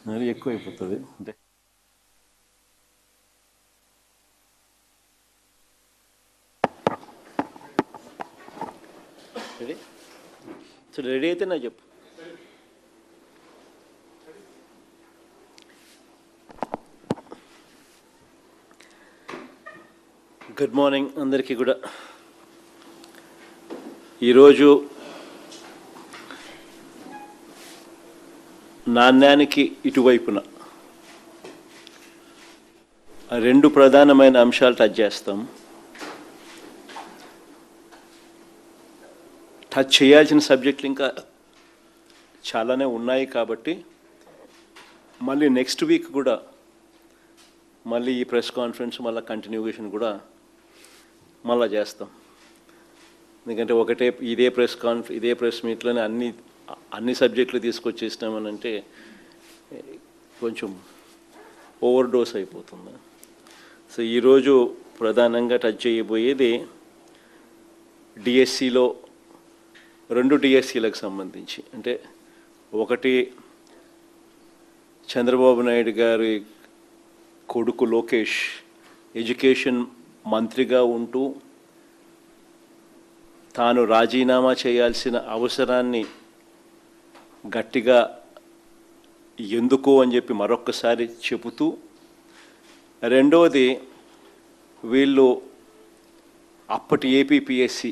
మరి ఎక్కువైపోతుంది అంటే రెడీ. సో రెడీ అయితే నాకు చెప్పు. గుడ్ మార్నింగ్ అందరికీ కూడా. ఈరోజు నాణ్యానికి ఇటువైపున రెండు ప్రధానమైన అంశాలు టచ్ చేస్తాం. టచ్ చేయాల్సిన సబ్జెక్టులు ఇంకా చాలానే ఉన్నాయి కాబట్టి మళ్ళీ నెక్స్ట్ వీక్ కూడా మళ్ళీ ఈ ప్రెస్ కాన్ఫరెన్స్ మళ్ళీ కంటిన్యూషన్ కూడా మళ్ళీ చేస్తాం. ఎందుకంటే ఇదే ప్రెస్ మీట్లోనే అన్ని సబ్జెక్టులు తీసుకొచ్చేసినామనంటే కొంచెం ఓవర్ డోస్ అయిపోతుంది. సో ఈరోజు ప్రధానంగా టచ్ చేయబోయేది డిఎస్సిలో 2 డిఎస్సీలకు సంబంధించి. అంటే ఒకటి చంద్రబాబు నాయుడు గారి కొడుకు లోకేష్ ఎడ్యుకేషన్ మంత్రిగా ఉంటూ తాను రాజీనామా చేయాల్సిన అవసరాన్ని గట్టిగా ఎందుకు అని చెప్పి మరొక్కసారి చెబుతూ, రెండవది వీళ్ళు అప్పటి ఏపీపీఎస్సి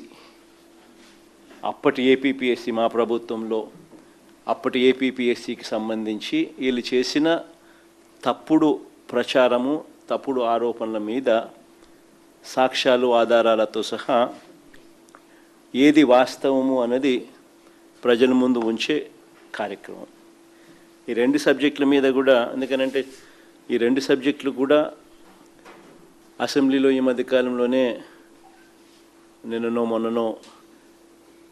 మా ప్రభుత్వంలో అప్పటి ఏపీపీఎస్సికి సంబంధించి వీళ్ళు చేసిన తప్పుడు ప్రచారము, తప్పుడు ఆరోపణల మీద సాక్ష్యాలు ఆధారాలతో సహా ఏది వాస్తవము అన్నది ప్రజల ముందు ఉంచే కార్యక్రమం. ఈ 2 సబ్జెక్టుల మీద కూడా, ఎందుకనంటే ఈ 2 సబ్జెక్టులు కూడా అసెంబ్లీలో ఈ మధ్యకాలంలోనే నిన్ననో మొన్ననో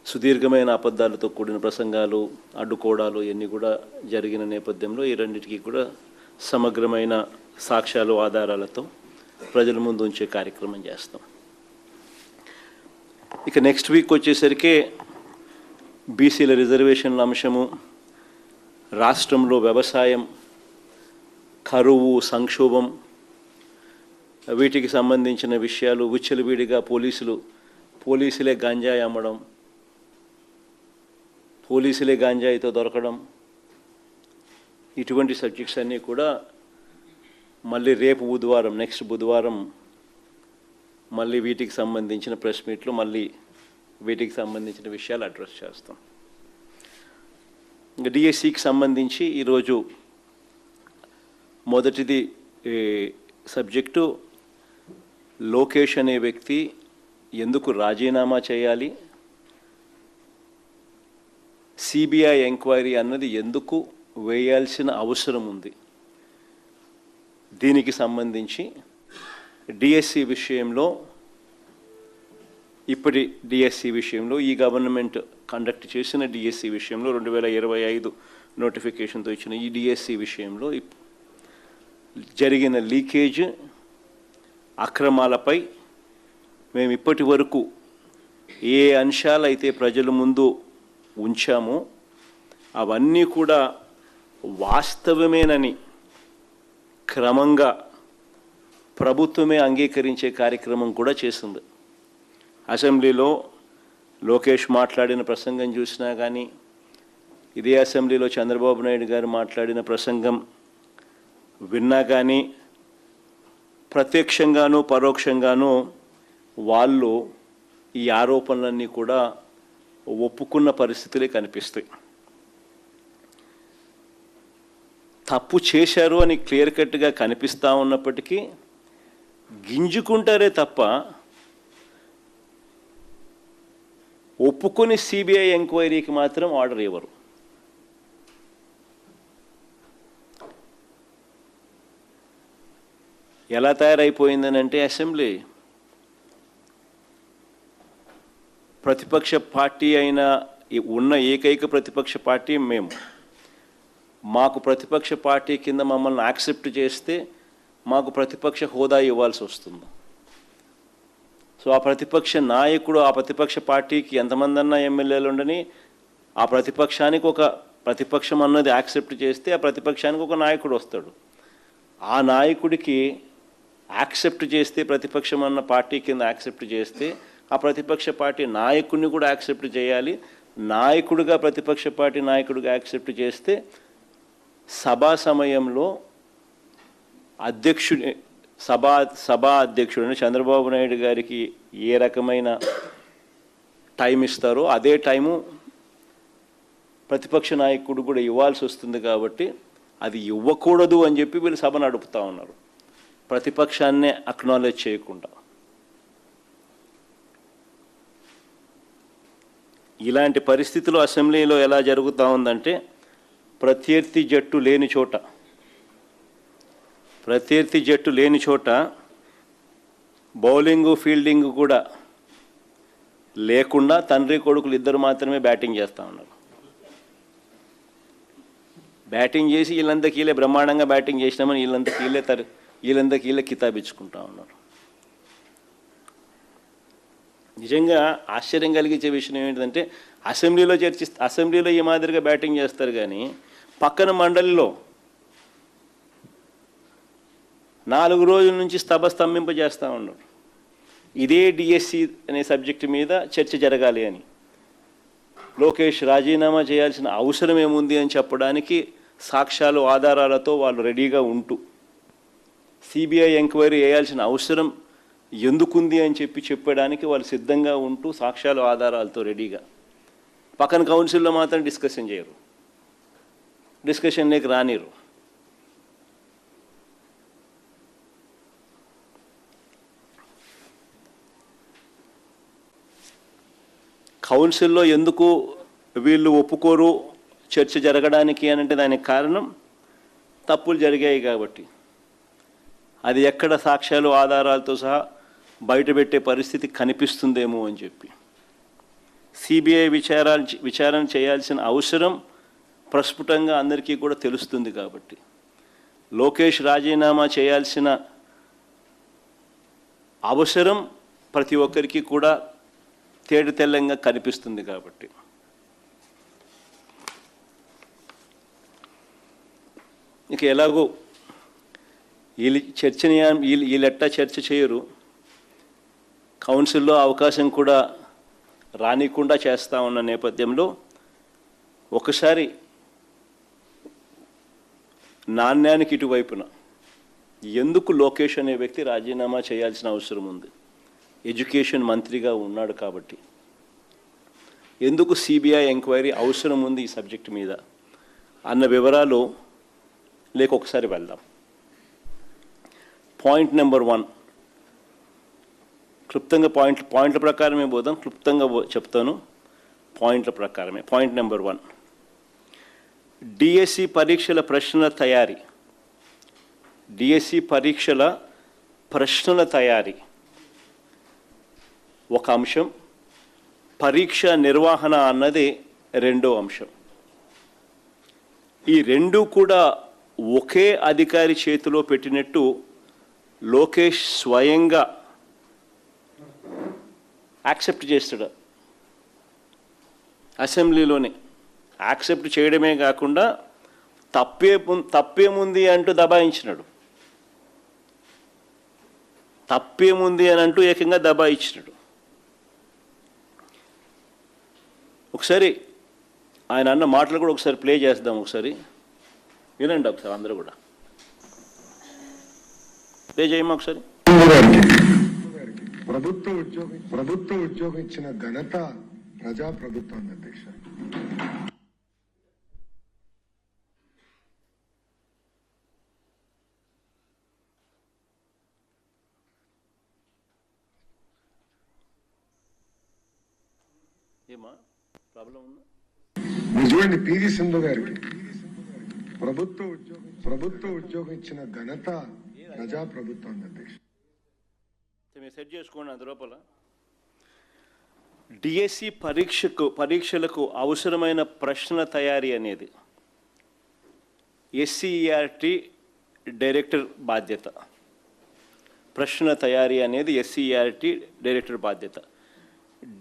సుదీర్ఘమైన అబద్ధాలతో కూడిన ప్రసంగాలు, అడ్డుకోవడాలు ఇవన్నీ కూడా జరిగిన నేపథ్యంలో ఈ రెండింటికి కూడా సమగ్రమైన సాక్ష్యాలు ఆధారాలతో ప్రజల ముందు ఉంచే కార్యక్రమం చేస్తాం. ఇక నెక్స్ట్ వీక్ వచ్చేసరికి బీసీల రిజర్వేషన్ల అంశము, రాష్ట్రంలో వ్యవసాయం, కరువు, సంక్షోభం, వీటికి సంబంధించిన విషయాలు, విచ్చలవిడిగా పోలీసులే గంజాయి అమ్మడం, పోలీసులే గంజాయితో దొరకడం, ఇటువంటి సబ్జెక్ట్స్ అన్నీ కూడా మళ్ళీ రేపు నెక్స్ట్ బుధవారం మళ్ళీ వీటికి సంబంధించిన ప్రెస్ మీట్లు మళ్ళీ వీటికి సంబంధించిన విషయాలు అడ్రస్ చేస్తాం. ఇంకా డిఎస్సికి సంబంధించి ఈరోజు మొదటిది సబ్జెక్టు లోకేష్ అనే వ్యక్తి ఎందుకు రాజీనామా చేయాలి, సిబిఐ ఎంక్వైరీ అన్నది ఎందుకు వేయాల్సిన అవసరం ఉంది, దీనికి సంబంధించి డిఎస్సి విషయంలో, ఇప్పటి డిఎస్సి విషయంలో, ఈ గవర్నమెంట్ కండక్ట్ చేసిన డిఎస్సి విషయంలో 2025 నోటిఫికేషన్తో ఇచ్చిన ఈ డిఎస్సి విషయంలో జరిగిన లీకేజ్, అక్రమాలపై మేము ఇప్పటి వరకు ఏ అంశాలైతే ప్రజల ముందు ఉంచామో అవన్నీ కూడా వాస్తవమేనని క్రమంగా ప్రభుత్వమే అంగీకరించే కార్యక్రమం కూడా చేస్తుంది. అసెంబ్లీలో లోకేష్ మాట్లాడిన ప్రసంగం చూసినా కానీ, ఇదే అసెంబ్లీలో చంద్రబాబు నాయుడు గారు మాట్లాడిన ప్రసంగం విన్నా కానీ, ప్రత్యక్షంగానూ పరోక్షంగానూ వాళ్ళు ఈ ఆరోపణలన్నీ కూడా ఒప్పుకున్న పరిస్థితులే కనిపిస్తాయి. తప్పు చేశారు అని క్లియర్ కట్గా కనిపిస్తూ ఉన్నప్పటికీ గింజుకుంటారే తప్ప ఒప్పుకొని సిబిఐ ఎంక్వైరీకి మాత్రం ఆర్డర్ ఇవ్వరు. ఎలా తయారైపోయిందని అంటే, అసెంబ్లీ ప్రతిపక్ష పార్టీ అయిన ఉన్న ఏకైక ప్రతిపక్ష పార్టీ మేము. మాకు ప్రతిపక్ష పార్టీ కింద మమ్మల్ని యాక్సెప్ట్ చేస్తే మాకు ప్రతిపక్ష హోదా ఇవ్వాల్సి వస్తుంది. సో ఆ ప్రతిపక్ష నాయకుడు, ఆ ప్రతిపక్ష పార్టీకి ఎంతమంది అన్నా ఎమ్మెల్యేలు ఉండని, ఆ ప్రతిపక్షానికి ఒక ప్రతిపక్షం అన్నది యాక్సెప్ట్ చేస్తే ఆ ప్రతిపక్షానికి ఒక నాయకుడు వస్తాడు. ఆ నాయకుడికి యాక్సెప్ట్ చేస్తే, ప్రతిపక్షం అన్న పార్టీ కింద యాక్సెప్ట్ చేస్తే ఆ ప్రతిపక్ష పార్టీ నాయకుడిని కూడా యాక్సెప్ట్ చేయాలి. నాయకుడిగా ప్రతిపక్ష పార్టీ నాయకుడిగా యాక్సెప్ట్ చేస్తే సభా సమయంలో సభా అధ్యక్షుడు చంద్రబాబు నాయుడు గారికి ఏ రకమైన టైం ఇస్తారో అదే టైము ప్రతిపక్ష నాయకుడు కూడా ఇవ్వాల్సి వస్తుంది. కాబట్టి అది ఇవ్వకూడదు అని చెప్పి వీళ్ళు సభ నడుపుతూ ఉన్నారు, ప్రతిపక్షాన్నే అక్నాలెడ్జ్ చేయకుండా. ఇలాంటి పరిస్థితులు అసెంబ్లీలో ఎలా జరుగుతూ ఉందంటే, ప్రత్యర్థి జట్టు లేని చోట బౌలింగు ఫీల్డింగ్ కూడా లేకుండా తండ్రి కొడుకులు ఇద్దరు మాత్రమే బ్యాటింగ్ చేస్తూ ఉన్నారు. బ్యాటింగ్ చేసి వీళ్ళందరికీలే బ్రహ్మాండంగా బ్యాటింగ్ చేసినామని వీళ్ళందరికీలే కితాబిచ్చుకుంటా ఉన్నారు. నిజంగా ఆశ్చర్యం కలిగించే విషయం ఏంటంటే, అసెంబ్లీలో ఈ మాదిరిగా బ్యాటింగ్ చేస్తారు, కానీ పక్కన మండలిలో 4 రోజుల నుంచి స్తంభింపజేస్తూ ఉన్నారు. ఇదే డిఎస్సి అనే సబ్జెక్టు మీద చర్చ జరగాలి అని. లోకేష్ రాజీనామా చేయాల్సిన అవసరం ఏముంది అని చెప్పడానికి సాక్ష్యాలు ఆధారాలతో వాళ్ళు రెడీగా ఉంటూ, సిబిఐ ఎంక్వైరీ వేయాల్సిన అవసరం ఎందుకుంది అని చెప్పడానికి వాళ్ళు సిద్ధంగా ఉంటూ సాక్ష్యాలు ఆధారాలతో రెడీగా, పక్కన కౌన్సిల్లో మాత్రం డిస్కషన్ చేయరు, డిస్కషన్లోకి రానిరు. కౌన్సిల్లో ఎందుకు వీళ్ళు ఒప్పుకోరు చర్చ జరగడానికి అని అంటే దానికి కారణం తప్పులు జరిగాయి కాబట్టి. అది ఎక్కడ సాక్ష్యాలు ఆధారాలతో సహా బయటపెట్టే పరిస్థితి కనిపిస్తుందేమో అని చెప్పి సిబిఐ విచారణ చేయాల్సిన అవసరం ప్రస్ఫుటంగా అందరికీ కూడా తెలుస్తుంది. కాబట్టి లోకేష్ రాజీనామా చేయాల్సిన అవసరం ప్రతి ఒక్కరికి కూడా తేటతెల్లంగా కనిపిస్తుంది. కాబట్టి ఇక ఎలాగో వీళ్ళెట్టా చర్చ చేయరు, కౌన్సిల్లో అవకాశం కూడా రానికుండా చేస్తూ ఉన్న నేపథ్యంలో ఒకసారి నాణ్యానికి ఇటువైపున ఎందుకు లోకేష్ అనే వ్యక్తి రాజీనామా చేయాల్సిన అవసరం ఉంది? ఎడ్యుకేషన్ మంత్రిగా ఉన్నాడు కాబట్టి. ఎందుకు సిబిఐ ఎంక్వైరీ అవసరం ఉంది ఈ సబ్జెక్టు మీద అన్న వివరాలు లేక ఒకసారి వెళ్దాం. పాయింట్ నెంబర్ 1, క్లుప్తంగా పాయింట్ల ప్రకారమే పోదాం, క్లుప్తంగా చెప్తాను పాయింట్ల ప్రకారమే. పాయింట్ నెంబర్ 1, డిఎస్సి పరీక్షల ప్రశ్నల తయారీ. డిఎస్సి పరీక్షల ప్రశ్నల తయారీ ఒక అంశం, పరీక్ష నిర్వహణ అన్నది రెండో అంశం. ఈ రెండు కూడా ఒకే అధికారి చేతిలో పెట్టినట్టు లోకేష్ స్వయంగా యాక్సెప్ట్ చేస్తాడు. అసెంబ్లీలోనే యాక్సెప్ట్ చేయడమే కాకుండా తప్పేముంది అంటూ దబాయించినాడు. తప్పేముంది అని అంటూ ఏకంగా దబాయించినాడు. ఒకసారి ఆయన అన్న మాటలు కూడా ఒకసారి ప్లే చేద్దాం, ఒకసారి వినండి ఒకసారి అందరూ కూడా. ప్లే చేయమా ఒకసారి. ప్రభుత్వ ఉద్యోగం ఇచ్చిన ఘనత ప్రజాప్రభుత్వం అధ్యక్ష. ఏమా ప్రాబ్లం ఉందా? నిజమండి, పివి సింధు గారికి ప్రభుత్వ ఉద్యోగం ఇచ్చిన ఘనత ప్రజాప్రభుత్వం అధ్యక్ష. మీరు సెట్ చేసుకోండి. అందులోపల డిఎస్సి పరీక్షలకు అవసరమైన ప్రశ్నల తయారీ అనేది ఎస్సీఈఆర్టీ డైరెక్టర్ బాధ్యత. ప్రశ్నల తయారీ అనేది ఎస్సీఈఆర్టీ డైరెక్టర్ బాధ్యత.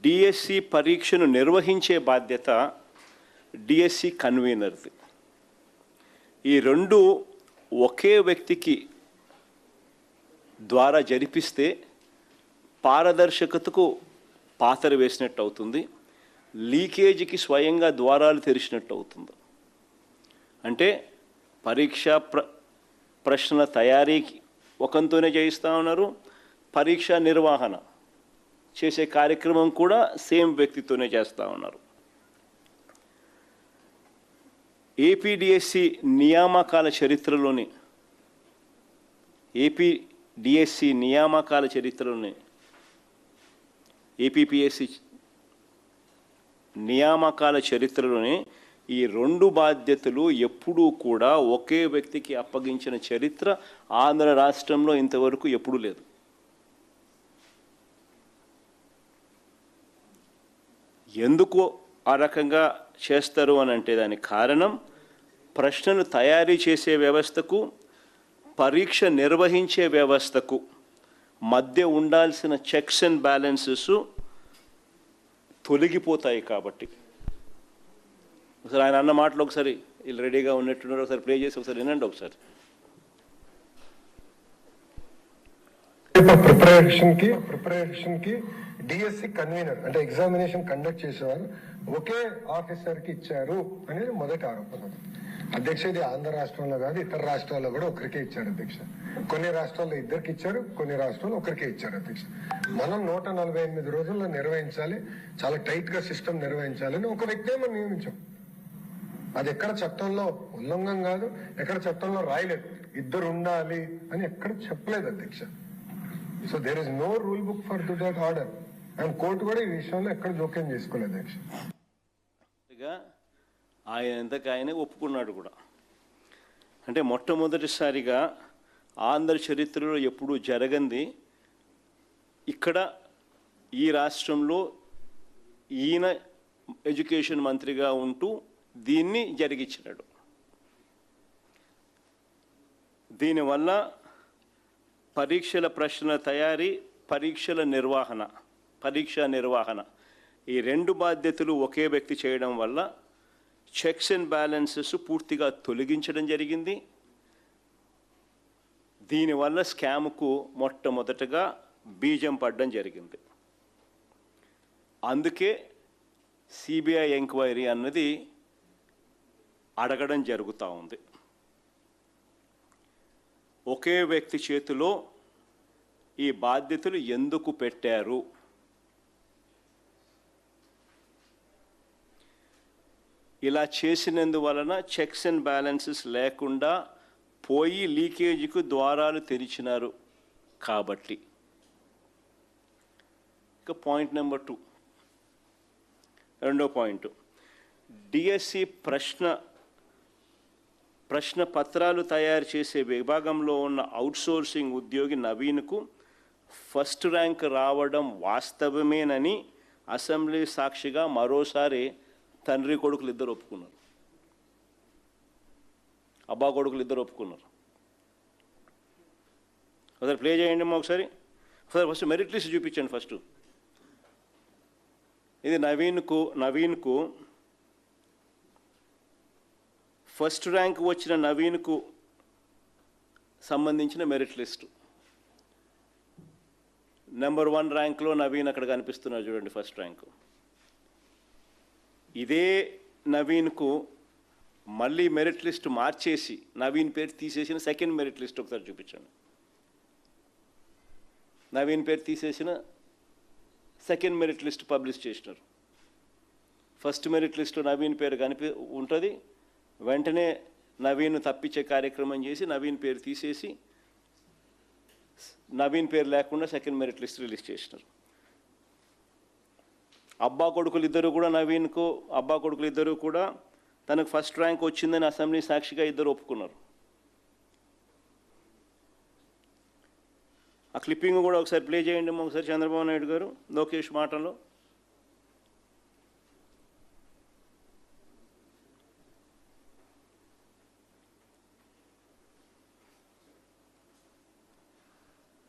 డిఎస్సి పరీక్షను నిర్వహించే బాధ్యత డిఎస్సి కన్వీనర్ది. ఈ రెండు ఒకే వ్యక్తికి ద్వారా జరిపిస్తే పారదర్శకతకు పాతర వేసినట్టు అవుతుంది, లీకేజీకి స్వయంగా ద్వారాలు తెరిచినట్టు అవుతుంది. అంటే పరీక్షా ప్రశ్నల తయారీకి ఒకంతోనే చేయిస్తూ ఉన్నారు, పరీక్ష నిర్వహణ చేసే కార్యక్రమం కూడా సేమ్ వ్యక్తితోనే చేస్తూ ఉన్నారు. ఏపీడిఎస్సి నియామకాల చరిత్రలోని ఏపీపీఎస్సి నియామకాల చరిత్రలోనే ఈ రెండు బాధ్యతలు ఎప్పుడూ కూడా ఒకే వ్యక్తికి అప్పగించిన చరిత్ర ఆంధ్ర రాష్ట్రంలో ఇంతవరకు ఎప్పుడూ లేదు. ఎందుకు ఆ రకంగా చేస్తారు అని అంటే దానికి కారణం, ప్రశ్నలు తయారీ చేసే వ్యవస్థకు పరీక్ష నిర్వహించే వ్యవస్థకు మధ్య ఉండాల్సిన చెక్స్ అండ్ బ్యాలెన్సెస్ తొలగిపోతాయి. కాబట్టి ఒకసారి ఆయన అన్న మాటలు ఒకసారి వీళ్ళు రెడీగా ఉన్నట్టున్నారు, ఒకసారి ప్లే చేసి ఒకసారి వినండి ఒకసారి. ప్రిపరేషన్ కి డిఎస్సి కన్వీనర్ అంటే ఎగ్జామినేషన్ కండక్ట్ చేసేవారు ఒకే ఆఫీసర్ కి ఇచ్చారు అనేది మొదటి ఆరోపణ. అధ్యక్ష, ఇది ఆంధ్ర రాష్ట్రంలో కాదు, ఇతర రాష్ట్రాల్లో కూడా ఒకరికే ఇచ్చారు అధ్యక్ష. కొన్ని రాష్ట్రాల్లో ఇద్దరికి ఇచ్చారు, కొన్ని రాష్ట్రాల్లో ఒకరికే ఇచ్చారు అధ్యక్ష. మనం 148 రోజుల్లో నిర్వహించాలి, చాలా టైట్ గా సిస్టమ్ నిర్వహించాలని ఒక వ్యక్తే మనం నియమించాం. అది ఎక్కడ చట్టంలో ఉల్లంఘన కాదు, ఎక్కడ చట్టంలో రాయలేదు, ఇద్దరు ఉండాలి అని ఎక్కడ చెప్పలేదు అధ్యక్ష. So there is no rule book for to that order. And court కూడా ఈ విషయంలో ఎక్కడ జోక్యం చేసుకోలేదు అధ్యక్ష. ఆయన ఎంతకు ఆయనే ఒప్పుకున్నాడు కూడా. అంటే మొట్టమొదటిసారిగా ఆంధ్ర చరిత్రలో ఎప్పుడూ జరగంది ఇక్కడ ఈ రాష్ట్రంలో ఈయన ఎడ్యుకేషన్ మంత్రిగా ఉంటూ దీన్ని జరిగించినాడు. దీనివల్ల పరీక్షల ప్రశ్నల తయారీ, పరీక్ష నిర్వహణ ఈ రెండు బాధ్యతలు ఒకే వ్యక్తి చేయడం వల్ల చెక్స్ అండ్ బ్యాలెన్సెస్ పూర్తిగా తొలగించడం జరిగింది. దీనివల్ల స్కామ్కు మొట్టమొదటగా బీజం పడడం జరిగింది. అందుకే సిబిఐ ఎంక్వైరీ అన్నది అడగడం జరుగుతూ ఉంది. ఒకే వ్యక్తి చేతిలో ఈ బాధ్యతలు ఎందుకు పెట్టారు? ఇలా చేసినందువలన చెక్స్ అండ్ బ్యాలెన్సెస్ లేకుండా పోయి లీకేజీకి ద్వారాలు తెరిచినారు కాబట్టి. ఇక పాయింట్ నెంబర్ 2, రెండో పాయింట్, డిఎస్సి ప్రశ్న పత్రాలు తయారు చేసే విభాగంలో ఉన్న అవుట్సోర్సింగ్ ఉద్యోగి నవీన్కు ఫస్ట్ ర్యాంక్ రావడం వాస్తవమేనని అసెంబ్లీ సాక్షిగా మరోసారి తండ్రి కొడుకులు ఇద్దరు ఒప్పుకున్నారు, అబ్బా కొడుకులు ఇద్దరు ఒప్పుకున్నారు. ఒకసారి ప్లే చేయండి అమ్మా ఒకసారి. ఫస్ట్ మెరిట్ లిస్ట్ చూపించండి. ఫస్ట్ ఇది నవీన్కు ఫస్ట్ ర్యాంక్ వచ్చిన నవీన్కు సంబంధించిన మెరిట్ లిస్టు. నెంబర్ 1 ర్యాంక్లో నవీన్ అక్కడ కనిపిస్తున్నారు చూడండి, ఫస్ట్ ర్యాంకు. ఇదే నవీన్కు మళ్ళీ మెరిట్ లిస్ట్ మార్చేసి నవీన్ పేరు తీసేసిన సెకండ్ మెరిట్ లిస్ట్ ఒకసారి చూపించండి. నవీన్ పేరు తీసేసిన సెకండ్ మెరిట్ లిస్ట్ పబ్లిష్ చేసినారు. ఫస్ట్ మెరిట్ లిస్ట్లో నవీన్ పేరు ఉంటుంది. వెంటనే నవీన్ తప్పించే కార్యక్రమం చేసి నవీన్ పేరు తీసేసి నవీన్ పేరు లేకుండా సెకండ్ మెరిట్ లిస్ట్ రిలీజ్ చేసినారు. అబ్బా కొడుకులు ఇద్దరు కూడా తనకు ఫస్ట్ ర్యాంక్ వచ్చిందని అసెంబ్లీ సాక్షిగా ఇద్దరు ఒప్పుకున్నారు. ఆ క్లిప్పింగ్ కూడా ఒకసారి ప్లే చేయండి ఒకసారి. చంద్రబాబు నాయుడు గారు లోకేష్ మాటల్లో.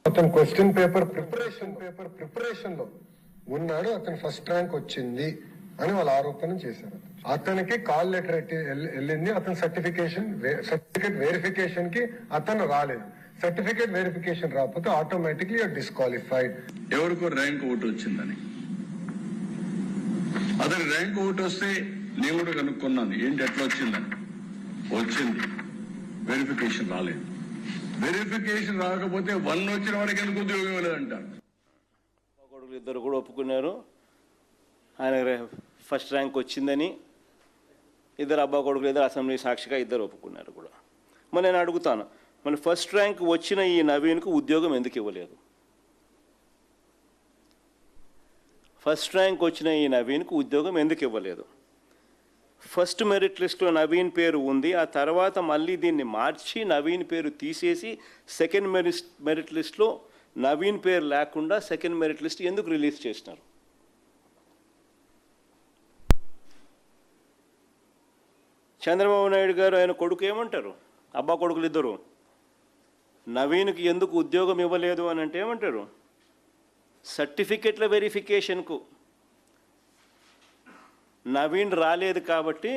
అతను క్వశ్చన్ పేపర్ ప్రిపరేషన్ లో ఉన్నాడు, అతను ఫస్ట్ ర్యాంక్ వచ్చింది అని వాళ్ళు ఆరోపణ చేశారు. అతనికి కాల్ లెటర్ వెళ్ళింది, అతని సర్టిఫికేట్ వెరిఫికేషన్ కి అతను రాలేదు. సర్టిఫికేట్ వెరిఫికేషన్ రాకపోతే ఆటోమేటిక్లీ డిస్క్వాలిఫైడ్. ఎవరికో ర్యాంక్ ఓటు వచ్చిందని, అతని ర్యాంక్ ఓటు వస్తే నేను కూడా కనుక్కున్నాను ఏంటి ఎట్లా వచ్చిందని. వచ్చింది, వెరిఫికేషన్ రాలేదు. వెరిఫికేషన్ రాకపోతే 1 వచ్చిన వాడికి ఎందుకు ఉద్యోగం ఇవ్వలేదంటారు. కొడుకులు ఇద్దరు కూడా ఒప్పుకున్నారు ఆయన ఫస్ట్ ర్యాంక్ వచ్చిందని. ఇద్దరు అబ్బా కొడుకులు ఇద్దరు అసెంబ్లీ సాక్షిగా ఇద్దరు ఒప్పుకున్నారు కూడా. మరి నేను అడుగుతాను, మరి ఫస్ట్ ర్యాంక్ వచ్చిన ఈ నవీన్కు ఉద్యోగం ఎందుకు ఇవ్వలేదు? ఫస్ట్ ర్యాంక్ వచ్చిన ఈ నవీన్కు ఉద్యోగం ఎందుకు ఇవ్వలేదు? ఫస్ట్ మెరిట్ లిస్ట్లో నవీన్ పేరు ఉంది, ఆ తర్వాత మళ్ళీ దీన్ని మార్చి నవీన్ పేరు తీసేసి సెకండ్ మెరిట్ లిస్ట్లో నవీన్ పేరు లేకుండా సెకండ్ మెరిట్ లిస్ట్ ఎందుకు రిలీజ్ చేసినారు? చంద్రబాబు నాయుడు గారు ఆయన కొడుకు ఏమంటారు? అబ్బా కొడుకులు ఇద్దరు నవీన్కి ఎందుకు ఉద్యోగం ఇవ్వలేదు అని అంటే ఏమంటారు? సర్టిఫికెట్ల వెరిఫికేషన్కు నవీన్ రాలేదు కాబట్టి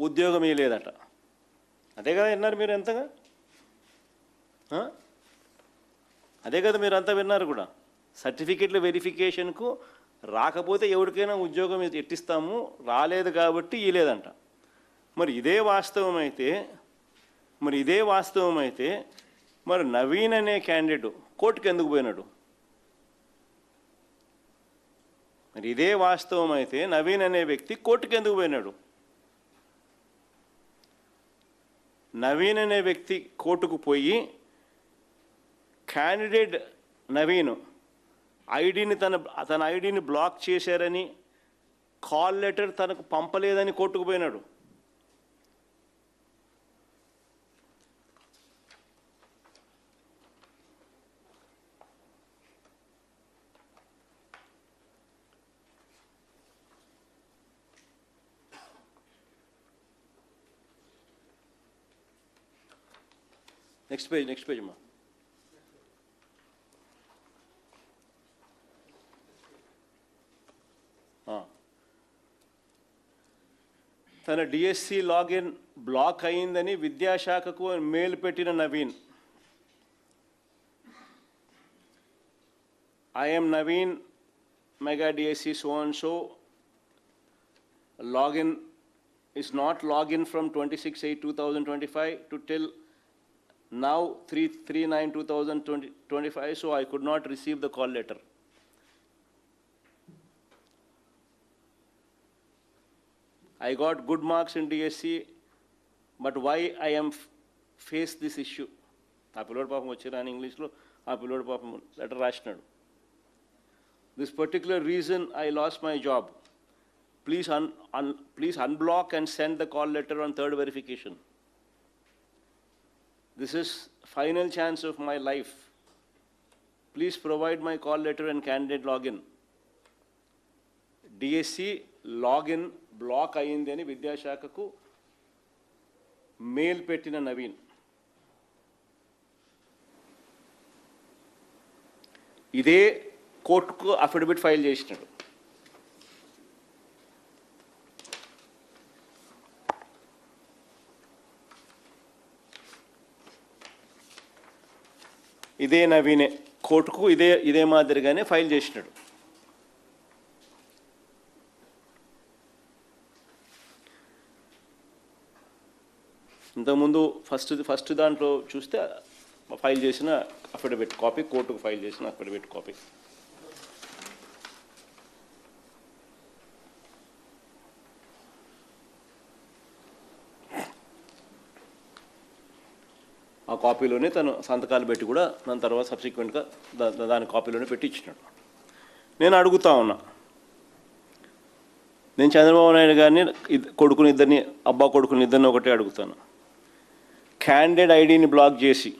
ఉద్యోగం ఇవ్వలేదట. అదే కదా విన్నారు మీరు ఎంతగా? అదే కదా మీరు అంతా విన్నారు కూడా. సర్టిఫికెట్ల వెరిఫికేషన్కు రాకపోతే ఎవరికైనా ఉద్యోగం ఎట్టిస్తాము, రాలేదు కాబట్టి ఇవ్వలేదంట. మరి ఇదే వాస్తవం అయితే మరి నవీన్ అనే క్యాండిడేట్ కోర్టుకు ఎందుకు పోయినాడు? మరి ఇదే వాస్తవం అయితే నవీన్ అనే వ్యక్తి కోర్టుకు ఎందుకు పోయినాడు? నవీన్ అనే వ్యక్తి కోర్టుకు పోయి క్యాండిడేట్ నవీన్ తన ఐడిని బ్లాక్ చేశారని, కాల్ లెటర్ తనకు పంపలేదని కోర్టుకు పోయినాడు. నెక్స్ట్ పేజ్ అమ్మా. తన డిఎస్సి లాగిన్ బ్లాక్ అయిందని విద్యాశాఖకు మెయిల్ పెట్టిన Naveen, I'm Naveen mega DSC so and so, login is not login from 26/8/2025 to till now 3/9/2025, so I could not receive the call letter. I got good marks in DSC, but why I am face this issue? ఆ పిల్లోడు పాపం వచ్చారని ఇంగ్లీష్లో ఆ పిల్లోడు పాపం letter రాసినాడు. This particular reason I lost my job. Please unblock and send the call letter on third verification. This is final chance of my life. Please provide my call letter and candidate login. DSC login block అయింది అని విద్యాశాఖకు mail పెట్టిన నవీన్ ఇదే కోర్టుకు affidavit file చేసినాడు. ఇదే నవీనే కోర్టుకు ఇదే మాదిరిగానే ఫైల్ చేసినాడు. ఇంతకుముందు ఫస్ట్ దాంట్లో చూస్తే ఫైల్ చేసిన అఫిడవిట్ కాపీ, కోర్టుకు ఫైల్ చేసిన అఫిడవిట్ కాపీ. ఆ కాపీలోనే తను సంతకాలు పెట్టి కూడా దాని తర్వాత సబ్సిక్వెంట్గా దాని కాపీలోనే పెట్టి ఇచ్చినాడు. నేను అడుగుతా ఉన్నా, నేను చంద్రబాబు నాయుడు గారిని అబ్బా కొడుకుని ఇద్దరిని ఒకటే అడుగుతాను. క్యాండిడేట్ ఐడిని బ్లాక్ చేసి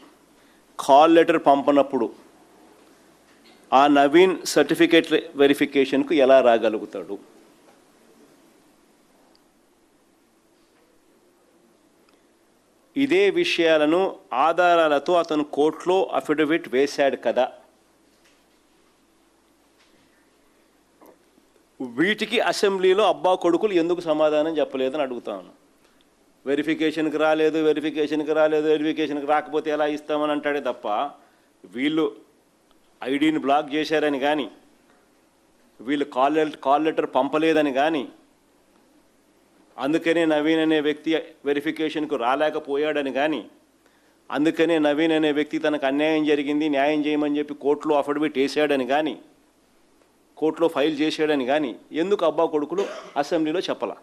కాల్ లెటర్ పంపనప్పుడు ఆ నవీన్ సర్టిఫికేట్ వెరిఫికేషన్కు ఎలా రాగలుగుతాడు? ఇదే విషయాలను ఆధారాలతో అతను కోర్టులో అఫిడవిట్ వేశాడు కదా. వీటికి అసెంబ్లీలో అబ్బా కొడుకులు ఎందుకు సమాధానం చెప్పలేదని అడుగుతాను. వెరిఫికేషన్కి రాలేదు, వెరిఫికేషన్కి రాకపోతే ఎలా ఇస్తామని అంటాడే తప్ప వీళ్ళు ఐడిని బ్లాక్ చేశారని కానీ, వీళ్ళు కాల్ లెటర్ పంపలేదని కానీ, అందుకనే నవీన్ అనే వ్యక్తి వెరిఫికేషన్కు రాలేకపోయాడని కానీ, అందుకనే నవీన్ అనే వ్యక్తి తనకు అన్యాయం జరిగింది న్యాయం చేయమని చెప్పి కోర్టులో అఫిడవిట్ వేసాడని కానీ, కోర్టులో ఫైల్ చేసాడని కానీ ఎందుకు అబ్బా కొడుకులు అసెంబ్లీలో చెప్పలా?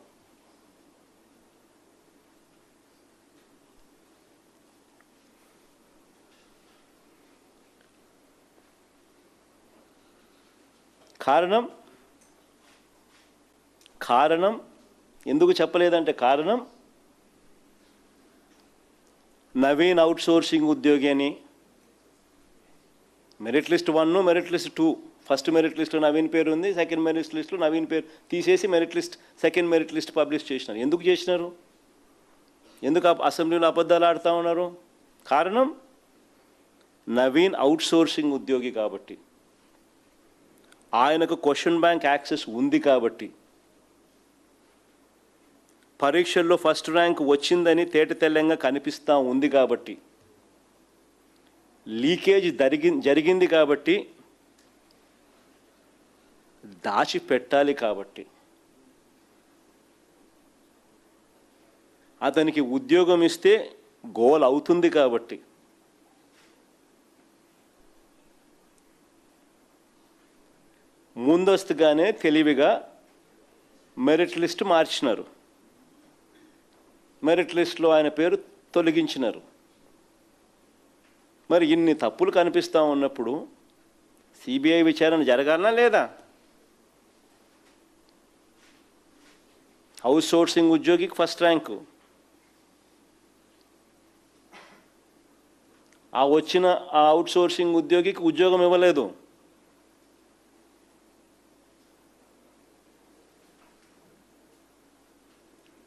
కారణం ఎందుకు చెప్పలేదంటే కారణం నవీన్ అవుట్సోర్సింగ్ ఉద్యోగి అని merit list 1, merit list 2, first merit లిస్ట్లో నవీన్ పేరు ఉంది, సెకండ్ మెరిట్ లిస్ట్లో నవీన్ పేరు తీసేసి సెకండ్ మెరిట్ లిస్ట్ పబ్లిష్ చేసినారు. ఎందుకు చేసినారు? ఎందుకు అసెంబ్లీలో అబద్ధాలు ఆడుతూ ఉన్నారు? కారణం నవీన్ అవుట్సోర్సింగ్ ఉద్యోగి కాబట్టి, ఆయనకు క్వశ్చన్ బ్యాంక్ యాక్సెస్ ఉంది కాబట్టి, పరీక్షల్లో ఫస్ట్ ర్యాంక్ వచ్చిందని తేటతెల్లంగా కనిపిస్తూ ఉంది కాబట్టి, లీకేజ్ జరిగింది కాబట్టి, దాచిపెట్టాలి కాబట్టి, అతనికి ఉద్యోగం ఇస్తే గోల్ అవుతుంది కాబట్టి, ముందస్తుగానే తెలివిగా మెరిట్ లిస్ట్ మార్చినారు, మెరిట్ లిస్ట్లో ఆయన పేరు తొలగించినారు. మరి ఇన్ని తప్పులు కనిపిస్తూ ఉన్నప్పుడు సిబిఐ విచారణ జరగాలనా లేదా? హౌస్ సోర్సింగ్ ఉద్యోగికి ఫస్ట్ ర్యాంకు, వచ్చిన ఆ అవుట్ సోర్సింగ్ ఉద్యోగికి ఉద్యోగం ఇవ్వలేదు.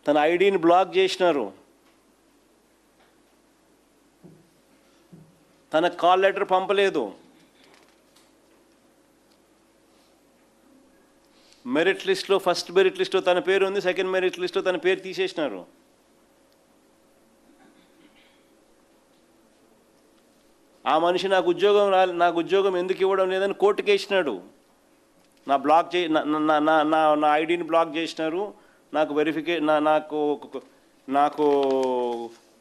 తన ఐడిని బ్లాక్ చేసినారు, తన కాల్ లెటర్ పంపలేదు, మెరిట్ లిస్ట్లో ఫస్ట్ మెరిట్ లిస్ట్లో తన పేరు ఉంది, సెకండ్ మెరిట్ లిస్ట్లో తన పేరు తీసేసినారు. ఆ మనిషి నాకు ఉద్యోగం ఎందుకు ఇవ్వడం లేదని కోర్టుకి వేసినాడు. నా ఐడిని బ్లాక్ చేసినారు, నాకు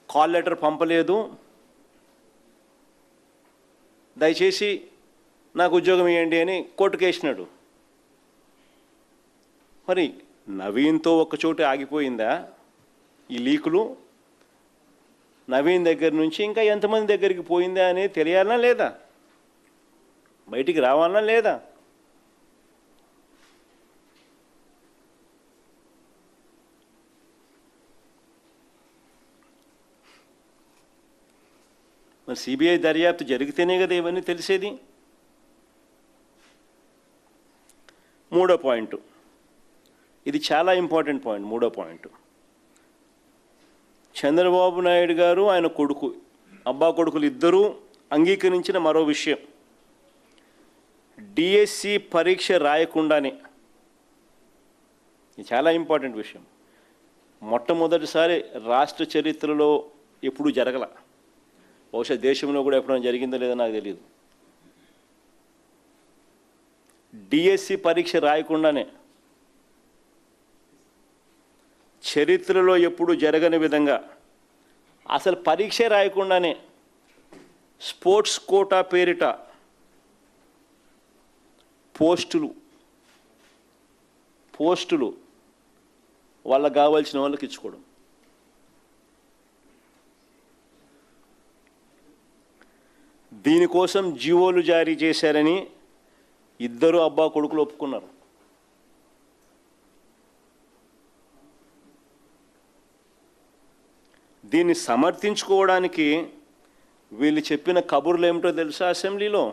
కాల్ లెటర్ పంపలేదు, దయచేసి నాకు ఉద్యోగం ఇవ్వండి అని కోర్టుకు వేసినాడు. మరి నవీన్తో ఒక్కచోటే ఆగిపోయిందా ఈ లీకులు? నవీన్ దగ్గర నుంచి ఇంకా ఎంతమంది దగ్గరికి పోయిందా అనేది తెలియాలనా లేదా? బయటికి రావాలనా లేదా? మరి సిబిఐ దర్యాప్తు జరిగితేనే కదా ఇవన్నీ తెలిసేది. మూడో పాయింట్, ఇది చాలా ఇంపార్టెంట్ పాయింట్. మూడో పాయింట్, చంద్రబాబు నాయుడు గారు ఆయన కొడుకు అబ్బా కొడుకులు ఇద్దరూ అంగీకరించిన మరో విషయం, డిఎస్సి పరీక్ష రాయకుండానే, ఇది చాలా ఇంపార్టెంట్ విషయం, మొట్టమొదటిసారి రాష్ట్ర చరిత్రలో ఎప్పుడూ జరగల, బహుశా దేశంలో కూడా ఎప్పుడైనా జరిగిందో లేదో నాకు తెలియదు. డిఎస్సి పరీక్ష రాయకుండానే, చరిత్రలో ఎప్పుడు జరగని విధంగా, అసలు పరీక్ష రాయకుండానే స్పోర్ట్స్ కోటా పేరిట పోస్టులు వాళ్ళకు కావాల్సిన వాళ్ళకి ఇచ్చుకోవడం. దీనికోసం జీవోలు జారీ చేశారని ఇద్దరు అబ్బా కొడుకులు ఒప్పుకున్నారు. దీన్ని సమర్థించుకోవడానికి వీళ్ళు చెప్పిన కబుర్లు ఏమిటో తెలుసా అసెంబ్లీలో?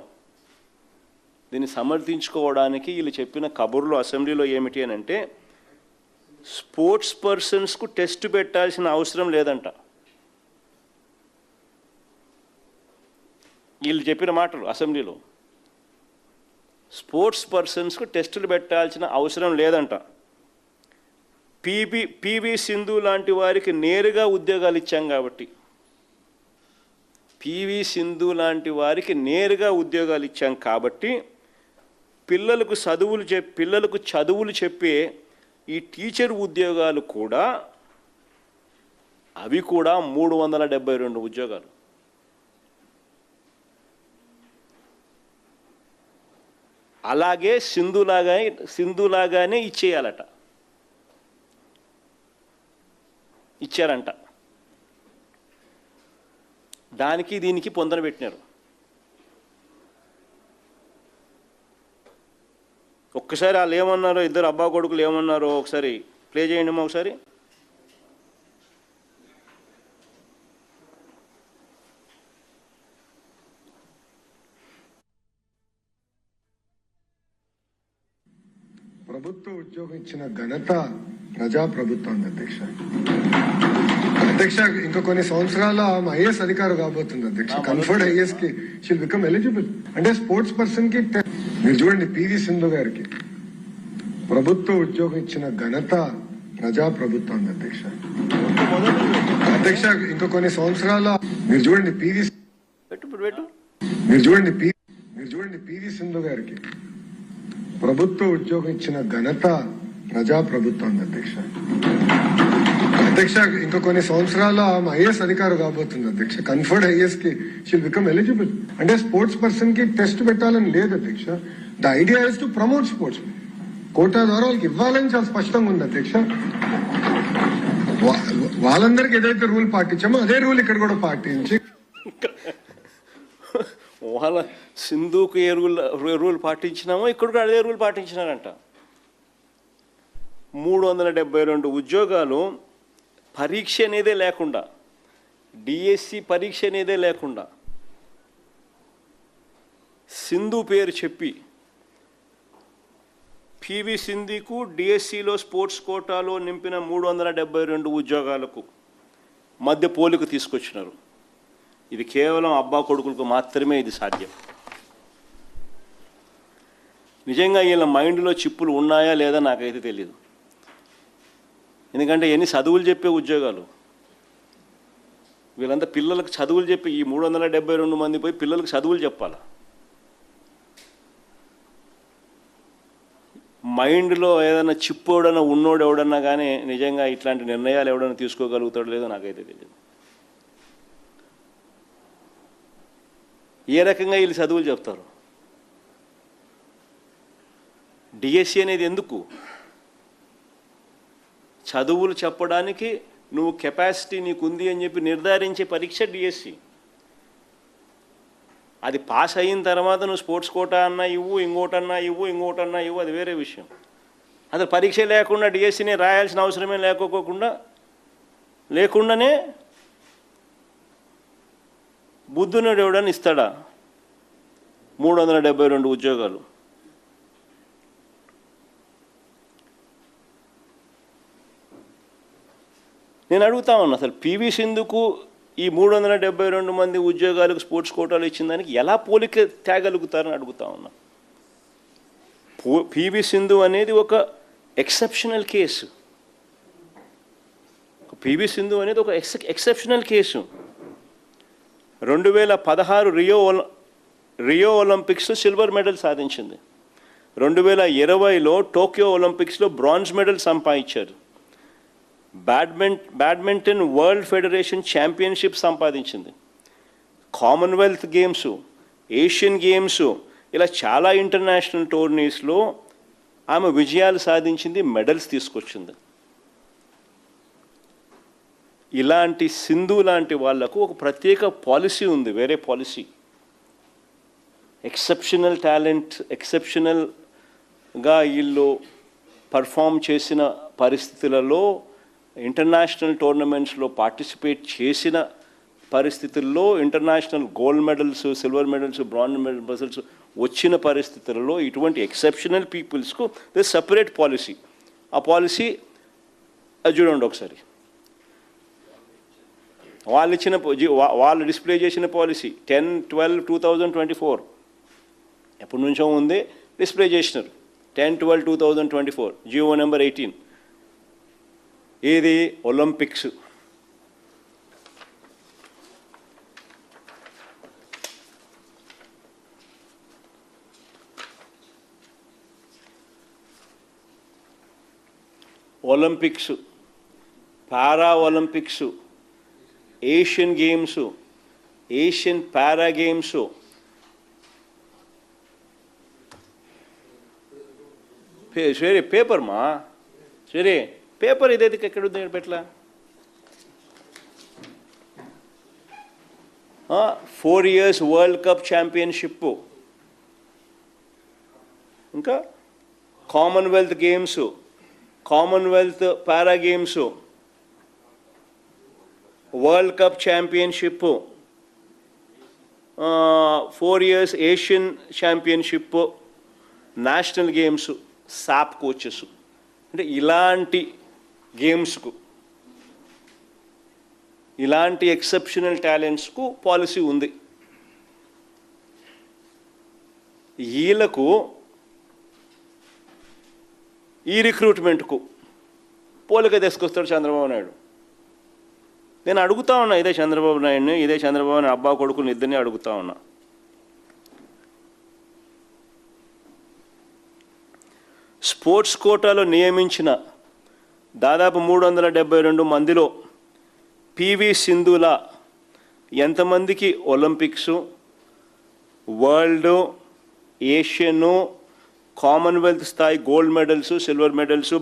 దీన్ని సమర్థించుకోవడానికి వీళ్ళు చెప్పిన కబుర్లు అసెంబ్లీలో ఏమిటి అని అంటే, స్పోర్ట్స్ పర్సన్స్కు టెస్ట్ పెట్టాల్సిన అవసరం లేదంట. వీళ్ళు చెప్పిన మాటలు అసెంబ్లీలో, స్పోర్ట్స్ పర్సన్స్కు టెస్టులు పెట్టాల్సిన అవసరం లేదంట. పివి సింధు లాంటి వారికి నేరుగా ఉద్యోగాలు ఇచ్చాం కాబట్టి, పివి సింధు లాంటి వారికి నేరుగా ఉద్యోగాలు ఇచ్చాం కాబట్టి పిల్లలకు చదువులు చెప్పే ఈ టీచర్ ఉద్యోగాలు కూడా అవి కూడా 372 ఉద్యోగాలు. అలాగే సింధులాగానే ఇచ్చారంట. దానికి దీనికి పొందన పెట్టినారు. ఒక్కసారి వాళ్ళు ఏమన్నారో, ఇద్దరు అబ్బా కొడుకులు ఏమన్నారో ఒకసారి ప్లే చేయండి అమ్మా ఒకసారి. ప్రభుత్వ ఉద్యోగం ఇచ్చిన ఘనత ప్రజాప్రభుత్వం అధ్యక్ష. అధ్యక్ష ఇంకా కొన్ని సంవత్సరాల ఆమె ఐఏఎస్ అధికారి కాబోతుంది అధ్యక్ష. కన్ఫర్డ్ ఐఏఎస్ కి షీల్ బికమ్ ఎలిజిబుల్. అంటే స్పోర్ట్స్ పర్సన్ కి మీరు చూడండి, పివి సింధు గారికి ప్రభుత్వ ఉద్యోగం ఇచ్చిన ఘనత ప్రజాప్రభుత్వం అధ్యక్ష. అధ్యక్ష ఇంకా కొన్ని సంవత్సరాల మీరు చూడండి, పివి సింధు గారికి ప్రభుత్వ ఉద్యోగం ఇచ్చిన ఘనత ప్రజాప్రభుత్వం అధ్యక్ష. అధ్యక్ష ఇంకా కొన్ని సంవత్సరాల ఆమె ఐఏఎస్ అధికారి కాబోతుంది అధ్యక్ష. కన్ఫర్డ్ ఐఏఎస్ కి షీల్ బికమ్ ఎలిజిబుల్. అంటే స్పోర్ట్స్ పర్సన్ కి టెస్ట్ పెట్టాలని లేదు అధ్యక్ష. The idea is to promote sports. Quota ద్వారా వాళ్ళకి ఇవ్వాలని చాలా స్పష్టంగా ఉంది అధ్యక్ష. వాళ్ళందరికీ ఏదైతే రూల్ పాటించామో అదే రూల్ ఇక్కడ కూడా పాటించి వాళ్ళ సింధుకు ఏ రూల్ పాటించినామో ఇక్కడ కూడా అదే రూల్ పాటించినారంట. 372 ఉద్యోగాలు పరీక్ష అనేదే లేకుండా, డిఎస్సి పరీక్ష అనేదే లేకుండా సింధు పేరు చెప్పి పివి సింధుకు డిఎస్సిలో స్పోర్ట్స్ కోటాలో నింపిన 372 ఉద్యోగాలకు మధ్య పోలిక తీసుకొచ్చినారు. ఇది కేవలం అబ్బా కొడుకులకు మాత్రమే ఇది సాధ్యం. నిజంగా వీళ్ళ మైండ్లో చిప్పులు ఉన్నాయా లేదా నాకైతే తెలియదు. ఎందుకంటే ఎన్ని చదువులు చెప్పే ఉద్యోగాలు, వీళ్ళంతా పిల్లలకు చదువులు చెప్పి ఈ 372 మంది పోయి పిల్లలకు చదువులు చెప్పాలా? మైండ్లో ఏదైనా చిప్పు ఎవడన్నా ఉన్నోడు ఎవడన్నా కానీ నిజంగా ఇట్లాంటి నిర్ణయాలు ఎవడన్నా తీసుకోగలుగుతాడో లేదో నాకైతే తెలియదు. ఏ రకంగా వీళ్ళు చదువులు చెప్తారు? డిఎస్సి అనేది ఎందుకు? చదువులు చెప్పడానికి నువ్వు కెపాసిటీ నీకుంది అని చెప్పి నిర్ధారించే పరీక్ష డిఎస్సి. అది పాస్ అయిన తర్వాత నువ్వు స్పోర్ట్స్ కోటా అన్నా ఇవ్వు, ఇంకోటన్నా ఇవ్వు, అది వేరే విషయం. అసలు పరీక్ష లేకుండా డిఎస్సిని రాయాల్సిన అవసరమే లేకుండానే బుద్ధునుడు ఎవడని ఇస్తాడా 372 ఉద్యోగాలు? నేను అడుగుతా ఉన్నా, అసలు పివి సింధుకు ఈ 372 మంది ఉద్యోగాలకు స్పోర్ట్స్ కోటాలు ఇచ్చిన దానికి ఎలా పోలిక తేగలుగుతారని అడుగుతా ఉన్నా. పివి సింధు అనేది ఒక ఎక్సెప్షనల్ కేసు. పివి సింధు అనేది ఒక ఎక్సెప్షనల్ కేసు. 2016 రియో ఒలింపిక్స్లో సిల్వర్ మెడల్ సాధించింది. 2020లో టోక్యో ఒలింపిక్స్లో బ్రాంజ్ మెడల్ సంపాదించారు. బ్యాడ్మింటన్ వరల్డ్ ఫెడరేషన్ ఛాంపియన్షిప్ సంపాదించింది. కామన్వెల్త్ గేమ్స్, ఏషియన్ గేమ్స్, ఇలా చాలా ఇంటర్నేషనల్ టోర్నీస్లో ఆమె విజయాలు సాధించింది, మెడల్స్ తీసుకొచ్చింది. ఇలాంటి సింధు లాంటి వాళ్లకు ఒక ప్రత్యేక పాలసీ ఉంది, వేరే పాలసీ. ఎక్సెప్షనల్ టాలెంట్, ఎక్సెప్షనల్గా వీళ్ళు పర్ఫామ్ చేసిన పరిస్థితులలో, ఇంటర్నేషనల్ టోర్నమెంట్స్లో పార్టిసిపేట్ చేసిన పరిస్థితుల్లో, international gold medals, silver medals, bronze medals వచ్చిన పరిస్థితులలో ఇటువంటి ఎక్సెప్షనల్ పీపుల్స్కు ది సపరేట్ పాలసీ. ఆ పాలసీ అది చూడండి ఒకసారి. వాళ్ళు డిస్ప్లే చేసిన పాలసీ 10/12/2024 ఎప్పటి నుంచో ఉంది. డిస్ప్లే చేసినారు 10/12/2024 జియో నెంబర్ 18. ఏది Olympics. Olympics, para Olympics, Asian games, Asian para games, సరే పేపర్ మా సరే పేపర్ ఇదైతే ఎక్కడుంది పెట్ల 4 years వరల్డ్ కప్ ఛాంపియన్షిప్, ఇంకా Commonwealth games, Commonwealth para games, world cup championship, 4 years Asian championship, national games, SAAP coaches. అంటే ఇలాంటి గేమ్స్కు, ఇలాంటి ఎక్సెప్షనల్ టాలెంట్స్కు పాలసీ ఉంది. వీళ్ళకు ఈ రిక్రూట్మెంట్కు పోలిక తీసుకొస్తాడు చంద్రబాబు నాయుడు. నేను అడుగుతా ఉన్నా, ఇదే చంద్రబాబు నాయుడిని, ఇదే చంద్రబాబు నాయుడు అబ్బా కొడుకుని ఇద్దరిని అడుగుతా ఉన్నా. స్పోర్ట్స్ కోటాలో నియమించిన దాదాపు 372 మందిలో పివి సింధుల ఎంతమందికి ఒలింపిక్స్, వరల్డ్, ఏషియను, కామన్వెల్త్ స్థాయి gold medals, silver medals,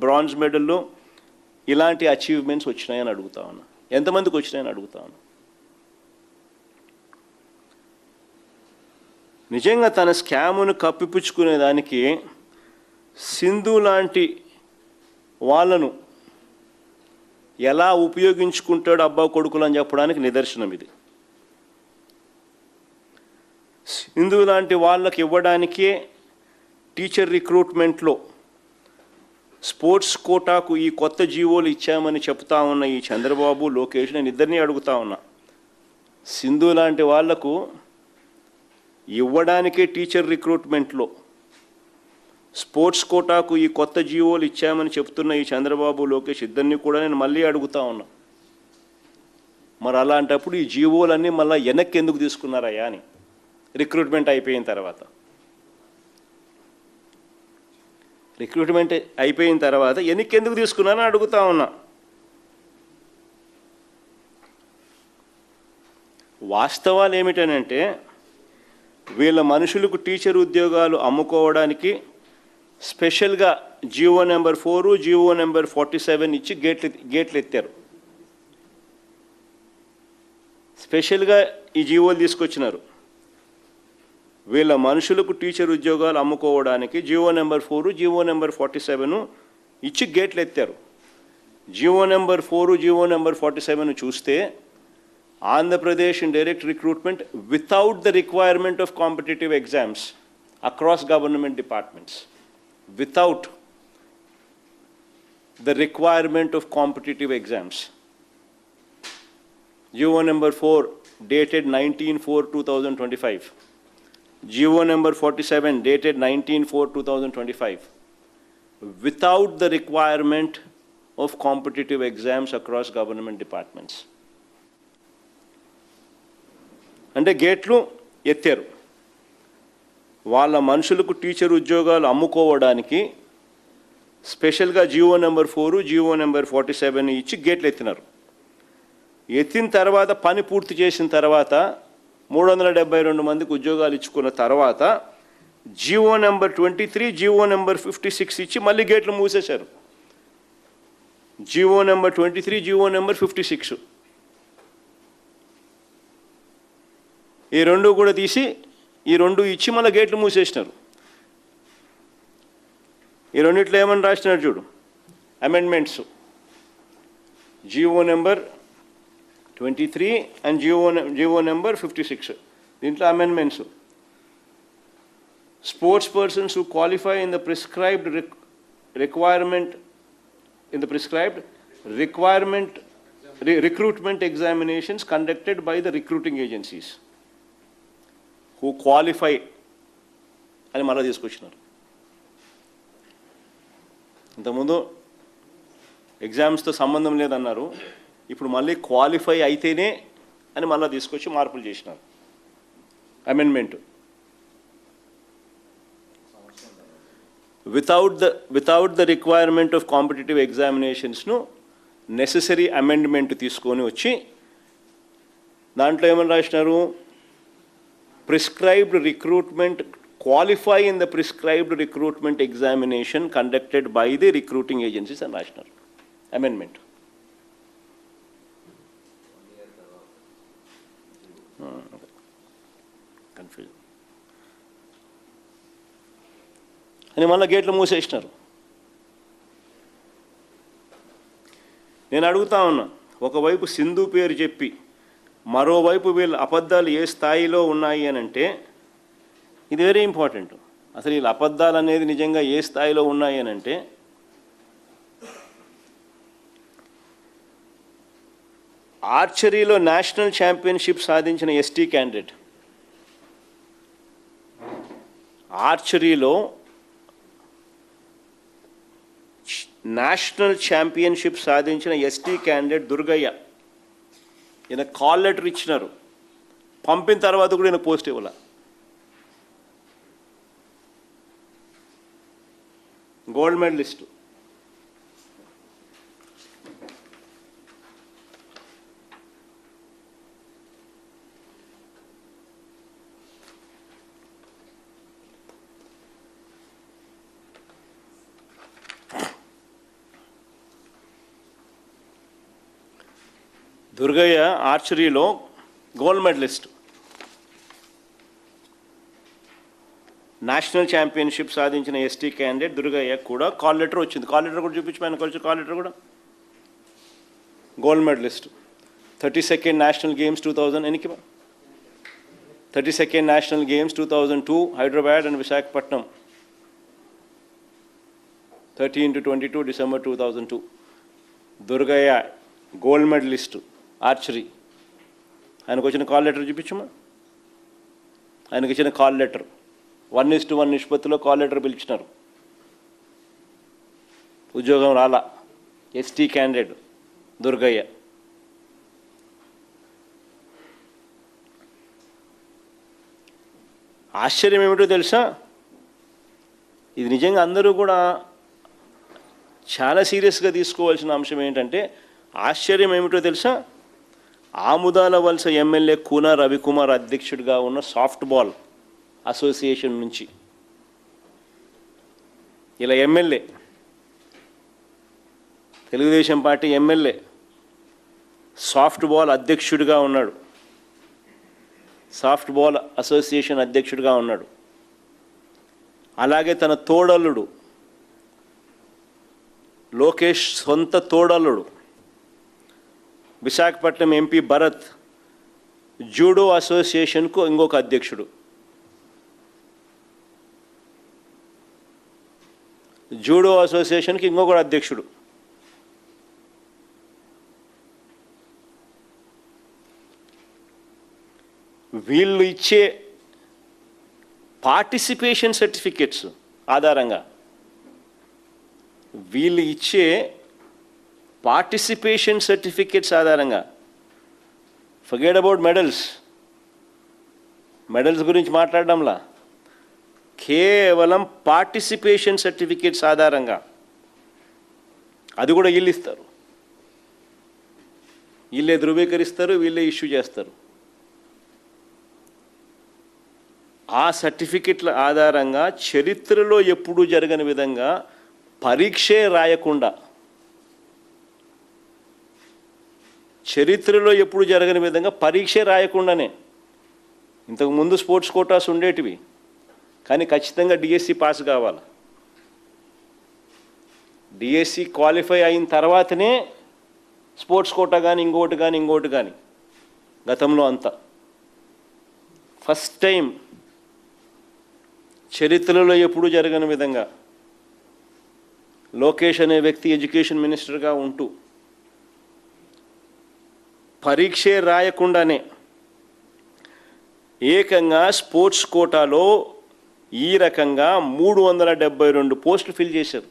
bronze మెడల్లు ఇలాంటి అచీవ్మెంట్స్ వచ్చినాయని అడుగుతా ఉన్నా. ఎంతమందికి వచ్చినాయని అడుగుతా ఉన్నా. నిజంగా తన స్కామును కప్పిపుచ్చుకునేదానికి సింధు లాంటి వాళ్ళను ఎలా ఉపయోగించుకుంటాడు అబ్బా కొడుకులు అని చెప్పడానికి నిదర్శనం ఇది. సింధు లాంటి వాళ్ళకి ఇవ్వడానికే టీచర్ రిక్రూట్మెంట్లో స్పోర్ట్స్ కోటాకు ఈ కొత్త జీవోలు ఇచ్చామని చెప్తా ఉన్న ఈ చంద్రబాబు, లోకేష్, నేను ఇద్దరిని అడుగుతా ఉన్నా. సింధు లాంటి వాళ్లకు ఇవ్వడానికే టీచర్ రిక్రూట్మెంట్లో స్పోర్ట్స్ కోటాకు ఈ కొత్త జీవోలు ఇచ్చామని చెప్తున్న ఈ చంద్రబాబు, లోకేష్ ఇద్దరిని కూడా నేను మళ్ళీ అడుగుతా ఉన్నా. మరి అలాంటప్పుడు ఈ జీవోలన్నీ మళ్ళీ వెనక్కి ఎందుకు తీసుకున్నారయ్యా అని రిక్రూట్మెంట్ అయిపోయిన తర్వాత. రిక్రూట్మెంట్ అయిపోయిన తర్వాత వెనక్కి ఎందుకు తీసుకున్నారని అడుగుతా ఉన్నా. వాస్తవాలు ఏమిటనంటే వీళ్ళ మనుషులకు టీచర్ ఉద్యోగాలు అమ్ముకోవడానికి స్పెషల్గా జియో నెంబర్ 4, జియో నెంబర్ 47 ఇచ్చి గేట్లు ఎత్తారు. స్పెషల్గా ఈ జీవోలు తీసుకొచ్చినారు. వీళ్ళ మనుషులకు టీచర్ ఉద్యోగాలు అమ్ముకోవడానికి జియో నెంబర్ 4, జియో నెంబర్ 47 ఇచ్చి గేట్లు ఎత్తారు. జియో నెంబర్ 4, జియో నెంబర్ 47 చూస్తే Andhra Pradesh in direct recruitment without the requirement of competitive exams across government departments, without the requirement of competitive exams. GO number 4 dated 19/4/2025. GO number 47 dated 19/4/2025. Without the requirement of competitive exams across government departments. అంటే గేట్లు ఎత్తారు. వాళ్ళ మనుషులకు teacher ఉద్యోగాలు అమ్ముకోవడానికి స్పెషల్గా Jio number 4, Jio number 47 ఇచ్చి గేట్లు ఎత్తినారు. ఎత్తిన తర్వాత పని పూర్తి చేసిన తర్వాత 372 మందికి ఉద్యోగాలు ఇచ్చుకున్న తర్వాత జియో నెంబర్ 23, జియో నెంబర్ 56 ఇచ్చి మళ్ళీ గేట్లు మూసేశారు. జియో నెంబర్ 23, జియో నెంబర్ 56 ఈ రెండు కూడా తీసి ఈ రెండు ఇచ్చి మళ్ళీ గేట్లు మూసేసినారు. ఈ రెండిట్లో ఏమని రాసినారు చూడు, amendments. GO number 23 and GO number 56 దీంట్లో amendments. Sports persons who qualify in the prescribed recruitment examinations conducted by the recruiting agencies who qualify అని మళ్ళీ తీసుకొచ్చినారు. ఇంతకుముందు ఎగ్జామ్స్తో సంబంధం లేదన్నారు, ఇప్పుడు మళ్ళీ క్వాలిఫై అయితేనే అని మళ్ళీ తీసుకొచ్చి మార్పులు చేసినారు. Amendment without the requirement of competitive ఎగ్జామినేషన్స్ను నెసెసరీ అమెండ్మెంట్ తీసుకొని వచ్చి దాంట్లో ఏమని రాసినారు, prescribed recruitment qualify in the prescribed recruitment examination conducted by the recruiting agencies అని రాసినారు. అమెండ్మెంట్ కన్ఫ్యూజన్ అని మళ్ళీ గేట్లు మూసేసినారు. నేను అడుగుతా ఉన్నా, ఒకవైపు సింధు పేరు చెప్పి మరోవైపు వీళ్ళ అబద్ధాలు ఏ స్థాయిలో ఉన్నాయి అని అంటే ఇది వెరీ ఇంపార్టెంట్. అసలు వీళ్ళ అబద్ధాలు అనేది నిజంగా ఏ స్థాయిలో ఉన్నాయి అని అంటే ఆర్చరీలో నేషనల్ ఛాంపియన్షిప్ సాధించిన ఎస్టీ క్యాండిడేట్, ఆర్చరీలో నేషనల్ ఛాంపియన్షిప్ సాధించిన ఎస్టీ క్యాండిడేట్ దుర్గయ్య, ఈయన కాల్ లెటర్ ఇచ్చినారు, పంపిన తర్వాత కూడా ఈయన పోస్ట్ ఇవ్వాల. Gold medalist. దుర్గయ్య ఆర్చరీలో గోల్డ్ మెడలిస్ట్, నేషనల్ ఛాంపియన్షిప్ సాధించిన ఎస్టీ క్యాండిడేట్ దుర్గయ్య కూడా కాల్ లెటర్ వచ్చింది. కాల్ లెటర్ కూడా చూపించమని కొంచెం, కాల్ లెటర్ కూడా gold medalist. 32nd national games 2000 ఎన్నికి 32nd నేషనల్ గేమ్స్ 2002 Hyderabad and Visakhapatnam 13 to 22 December 2002. Durgaiah gold medalist archery. ఆయనకు వచ్చిన కాల్ లెటర్ చూపించమా. ఆయనకు ఇచ్చిన కాల్ లెటర్ 1:1 నిష్పత్తిలో కాల్ లెటర్ పిలిచినారు. ఉద్యోగం రాలా. ST candidate Durgaiah. ఆశ్చర్యం ఏమిటో తెలుసా, ఇది నిజంగా అందరూ కూడా చాలా సీరియస్గా తీసుకోవాల్సిన అంశం ఏంటంటే, ఆశ్చర్యం ఏమిటో తెలుసా, ఆముదాల వలస ఎమ్మెల్యే కూన రవికుమార్ అధ్యక్షుడిగా ఉన్న సాఫ్ట్ బాల్ అసోసియేషన్ నుంచి ఇలా MLA, Telugu Desam party MLA soft ball అధ్యక్షుడిగా ఉన్నాడు, సాఫ్ట్ బాల్ అసోసియేషన్ అధ్యక్షుడిగా ఉన్నాడు. అలాగే తన తోడల్లుడు లోకేష్ సొంత తోడల్లుడు విశాఖపట్నం ఎంపీ భరత్ జూడో అసోసియేషన్కు ఇంకొక అధ్యక్షుడు. జూడో అసోసియేషన్కి ఇంకొక అధ్యక్షుడు. వీళ్ళు ఇచ్చే పార్టిసిపేషన్ సర్టిఫికెట్స్ ఆధారంగా, వీళ్ళు ఇచ్చే పార్టిసిపేషన్ సర్టిఫికెట్స్ ఆధారంగా, ఫర్గెట్ అబౌట్ మెడల్స్, మెడల్స్ గురించి మాట్లాడడంలా, కేవలం పార్టిసిపేషన్ సర్టిఫికెట్స్ ఆధారంగా, అది కూడా వీళ్ళు ఇస్తారు, వీళ్ళే ధృవీకరిస్తారు, వీళ్ళే ఇష్యూ చేస్తారు. ఆ సర్టిఫికెట్ల ఆధారంగా చరిత్రలో ఎప్పుడూ జరగని విధంగా పరీక్షే రాయకుండా, చరిత్రలో ఎప్పుడు జరగని విధంగా పరీక్షే రాయకుండానే, ఇంతకుముందు స్పోర్ట్స్ కోటాస్ ఉండేటివి, కానీ ఖచ్చితంగా డిఎస్సి పాస్ కావాలి. డిఎస్సి క్వాలిఫై అయిన తర్వాతనే స్పోర్ట్స్ కోటా కానీ ఇంకోటి కానీ గతంలో అంతా. ఫస్ట్ టైం చరిత్రలో ఎప్పుడూ జరగని విధంగా లోకేష్ అనే వ్యక్తి ఎడ్యుకేషన్ మినిస్టర్గా ఉంటూ పరీక్షే రాయకుండానే ఏకంగా స్పోర్ట్స్ కోటాలో ఈ రకంగా 372 పోస్టులు ఫిల్ చేశారు.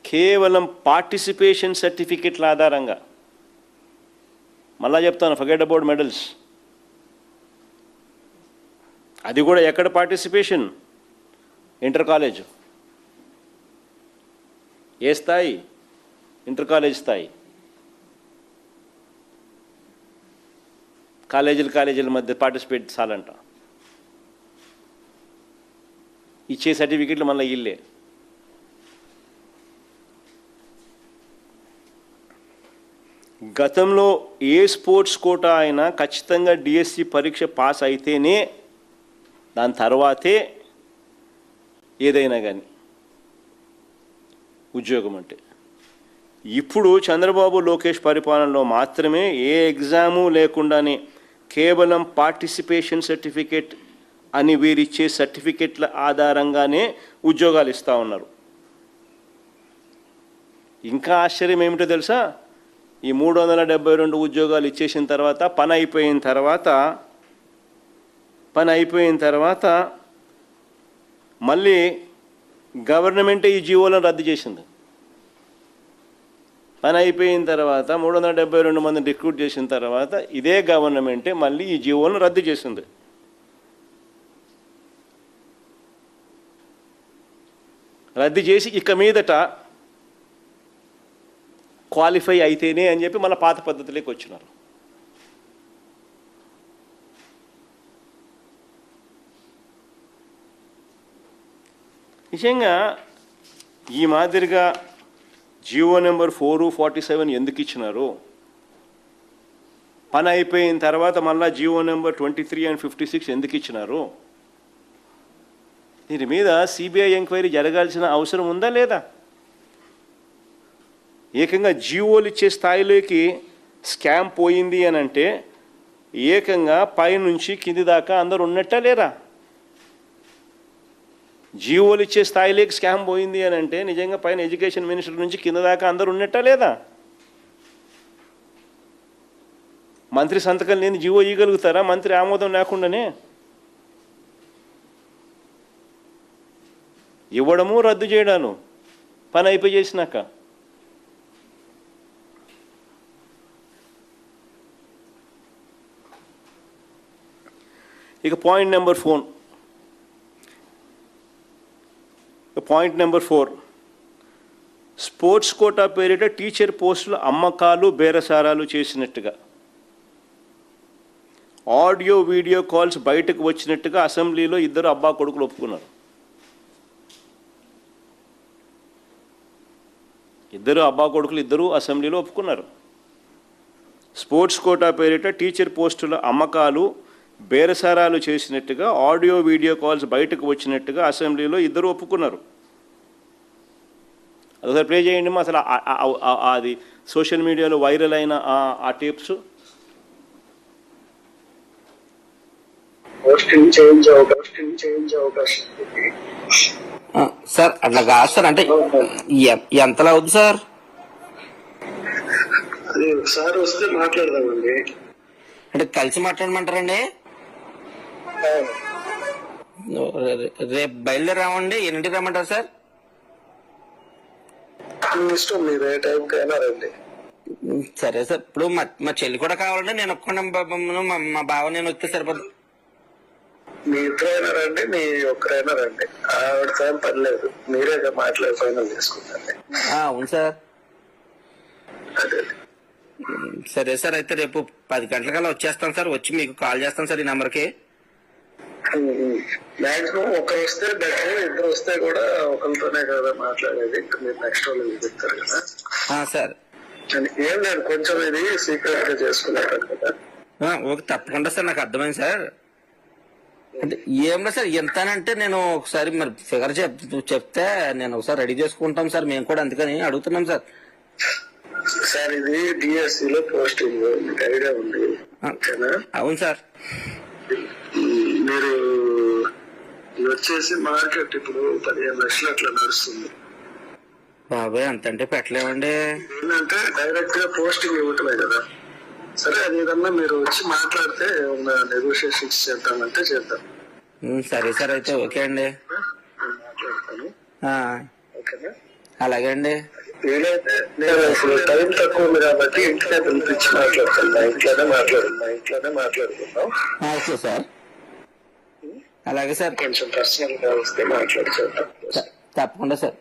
కేవలం పార్టిసిపేషన్ సర్టిఫికెట్ల ఆధారంగా. మళ్ళా చెప్తాను, ఫర్గెట్ అబౌట్ మెడల్స్. అది కూడా ఎక్కడ పార్టిసిపేషన్? Inter college. ఏ స్థాయి? ఇంటర్ కాలేజ్ స్థాయి. కాలేజీల మధ్య పార్టిసిపేట్ చాలంట. ఇచ్చే సర్టిఫికెట్లు మళ్ళీ ఇల్లే. గతంలో ఏ స్పోర్ట్స్ కోటా అయినా ఖచ్చితంగా డిఎస్సి పరీక్ష పాస్ అయితేనే దాని తర్వాతే ఏదైనా కానీ ఉద్యోగం అంటే. ఇప్పుడు చంద్రబాబు లోకేష్ పరిపాలనలో మాత్రమే ఏ ఎగ్జాము లేకుండానే కేవలం పార్టిసిపేషన్ సర్టిఫికేట్ అని వీరిచ్చే సర్టిఫికెట్ల ఆధారంగానే ఉద్యోగాలు ఇస్తూ ఉన్నారు. ఇంకా ఆశ్చర్యం ఏమిటో తెలుసా? ఈ 372 ఉద్యోగాలు ఇచ్చేసిన తర్వాత పని అయిపోయిన తర్వాత మళ్ళీ గవర్నమెంటే ఈ జీవోలను రద్దు చేసింది. పని అయిపోయిన తర్వాత 372 మందిని రిక్రూట్ చేసిన తర్వాత ఇదే గవర్నమెంటే మళ్ళీ ఈ జీవోలను రద్దు చేసింది. రద్దు చేసి ఇక మీదట క్వాలిఫై అయితేనే అని చెప్పి మళ్ళీ పాత పద్ధతిలోకి వచ్చినారు. నిజంగా ఈ మాదిరిగా జీవో నెంబర్ 447 ఎందుకు ఇచ్చినారు? పని అయిపోయిన తర్వాత మళ్ళీ జీవో నెంబర్ 23 and 56 ఎందుకు ఇచ్చినారు? దీని మీద సిబిఐ ఎంక్వైరీ జరగాల్సిన అవసరం ఉందా లేదా? ఏకంగా జీవోలు ఇచ్చే స్థాయిలోకి స్కామ్ పోయింది అని అంటే ఏకంగా పైనుంచి కింది దాకా అందరు ఉన్నట్టా లేరా? జీవోలు ఇచ్చే స్థాయిలోకి స్కామ్ పోయింది అని అంటే నిజంగా పైన ఎడ్యుకేషన్ మినిస్టర్ నుంచి కింద దాకా అందరు ఉన్నట్టా లేదా? మంత్రి సంతకం లేని జీవో ఇవ్వగలుగుతారా? మంత్రి ఆమోదం లేకుండానే ఇవ్వడము రద్దు చేయడాను పని అయిపోయి చేసినాక. ఇక పాయింట్ నెంబర్ 4 స్పోర్ట్స్ కోటా పేరిట టీచర్ పోస్టుల అమ్మకాలు బేరసారాలు చేసినట్టుగా ఆడియో వీడియో కాల్స్ బయటకు వచ్చినట్టుగా అసెంబ్లీలో ఇద్దరు అబ్బా కొడుకులు ఒప్పుకున్నారు. ఇద్దరు అసెంబ్లీలో ఒప్పుకున్నారు. స్పోర్ట్స్ కోటా పేరిట టీచర్ పోస్టుల అమ్మకాలు బేరసారాలు చేసినట్టుగా ఆడియో వీడియో కాల్స్ బయటకు వచ్చినట్టుగా అసెంబ్లీలో ఇద్దరు ఒప్పుకున్నారు. అదొకసారి ప్లే చేయండి. అసలు అది సోషల్ మీడియాలో వైరల్ అయిన ఆ టేప్స్. సార్ అట్లా కాదు సార్. అంటే ఎంతలా అవుతుంది సార్? అది ఒకసారి వస్తే మాట్లాడదామండి. అంటే కలిసి మాట్లాడమంటారండి? రేపు బయలుదేరామండి. ఎన్నింటికి రమ్మంటారు సార్? మీ ఇష్టం, మీరు ఏ టైంకి అయినా రండి. సరే సార్. ఇప్పుడు మా చెల్లి కూడా కావాలంటే నేను ఒక్కడే, మా బావ నేను వస్తే సరిపోతుంది. మీ ఇద్దరైనా రండి, మీ ఒక్కరైనా రండి. ఆవిడతో ఏం పర్లేదు, మీరే మాట్లాడి ఫైనల్ చేసుకుంటారు. అవును సార్. అదే సరే సార్. అయితే రేపు 10 గంటలకల్లా వచ్చేస్తాను సార్. వచ్చి మీకు కాల్ చేస్తాను సార్ ఈ నెంబర్కి. మాక్సిమం ఒకరు వస్తే బెటర్, ఇద్దరు వస్తే కూడా ఒకరితోనే కదా మాట్లాడేది. ఇంకా మీరు నెక్స్ట్ వాళ్ళు చెప్తారు కదా సార్. ఏం లేదు, కొంచెం ఇది సీక్రెట్ గా చేసుకున్నారు కదా. ఓకే, తప్పకుండా సార్. నాకు అర్థమైంది సార్. అంటే ఏమన్నా సార్ ఎంతనంటే నేను ఒకసారి మరి ఫిగర్ చెప్తే నేను ఒకసారి రెడీ చేసుకుంటాం సార్. మేము కూడా అందుకని అడుగుతున్నాం సార్. సార్ ఇది డిఎస్సి లో పోస్టింగ్, మీకు ఐడియా ఉంది? అవును సార్. మీరు వచ్చేసి మార్కెట్ ఇప్పుడు 15 లక్షలు అట్లా నడుస్తుంది. బాబాయ్ అంతంటే పెట్టలేమండి. ఏంటంటే డైరెక్ట్ గా పోస్టింగ్ ఇవ్వటమే కదా. సరే అది ఏదన్నా మీరు వచ్చి మాట్లాడితే నెగోషియేషన్స్ చేద్దామంటే చేద్దాం. సరే సార్, అయితే ఓకే అండి. నేను మాట్లాడతాను. ఓకేనా? అలాగే అండి. వీలైతే నేను అసలు టైం తక్కువ ఉంది కాబట్టి ఇంట్లోనే పిలిపించి మాట్లాడతాను. మా ఇంట్లోనే మాట్లాడుకుందాం. ఓకే సార్, అలాగే సార్. కొంచెం పర్సనల్ గా వస్తే మాట్లాడి చేద్దాం. తప్పకుండా సార్.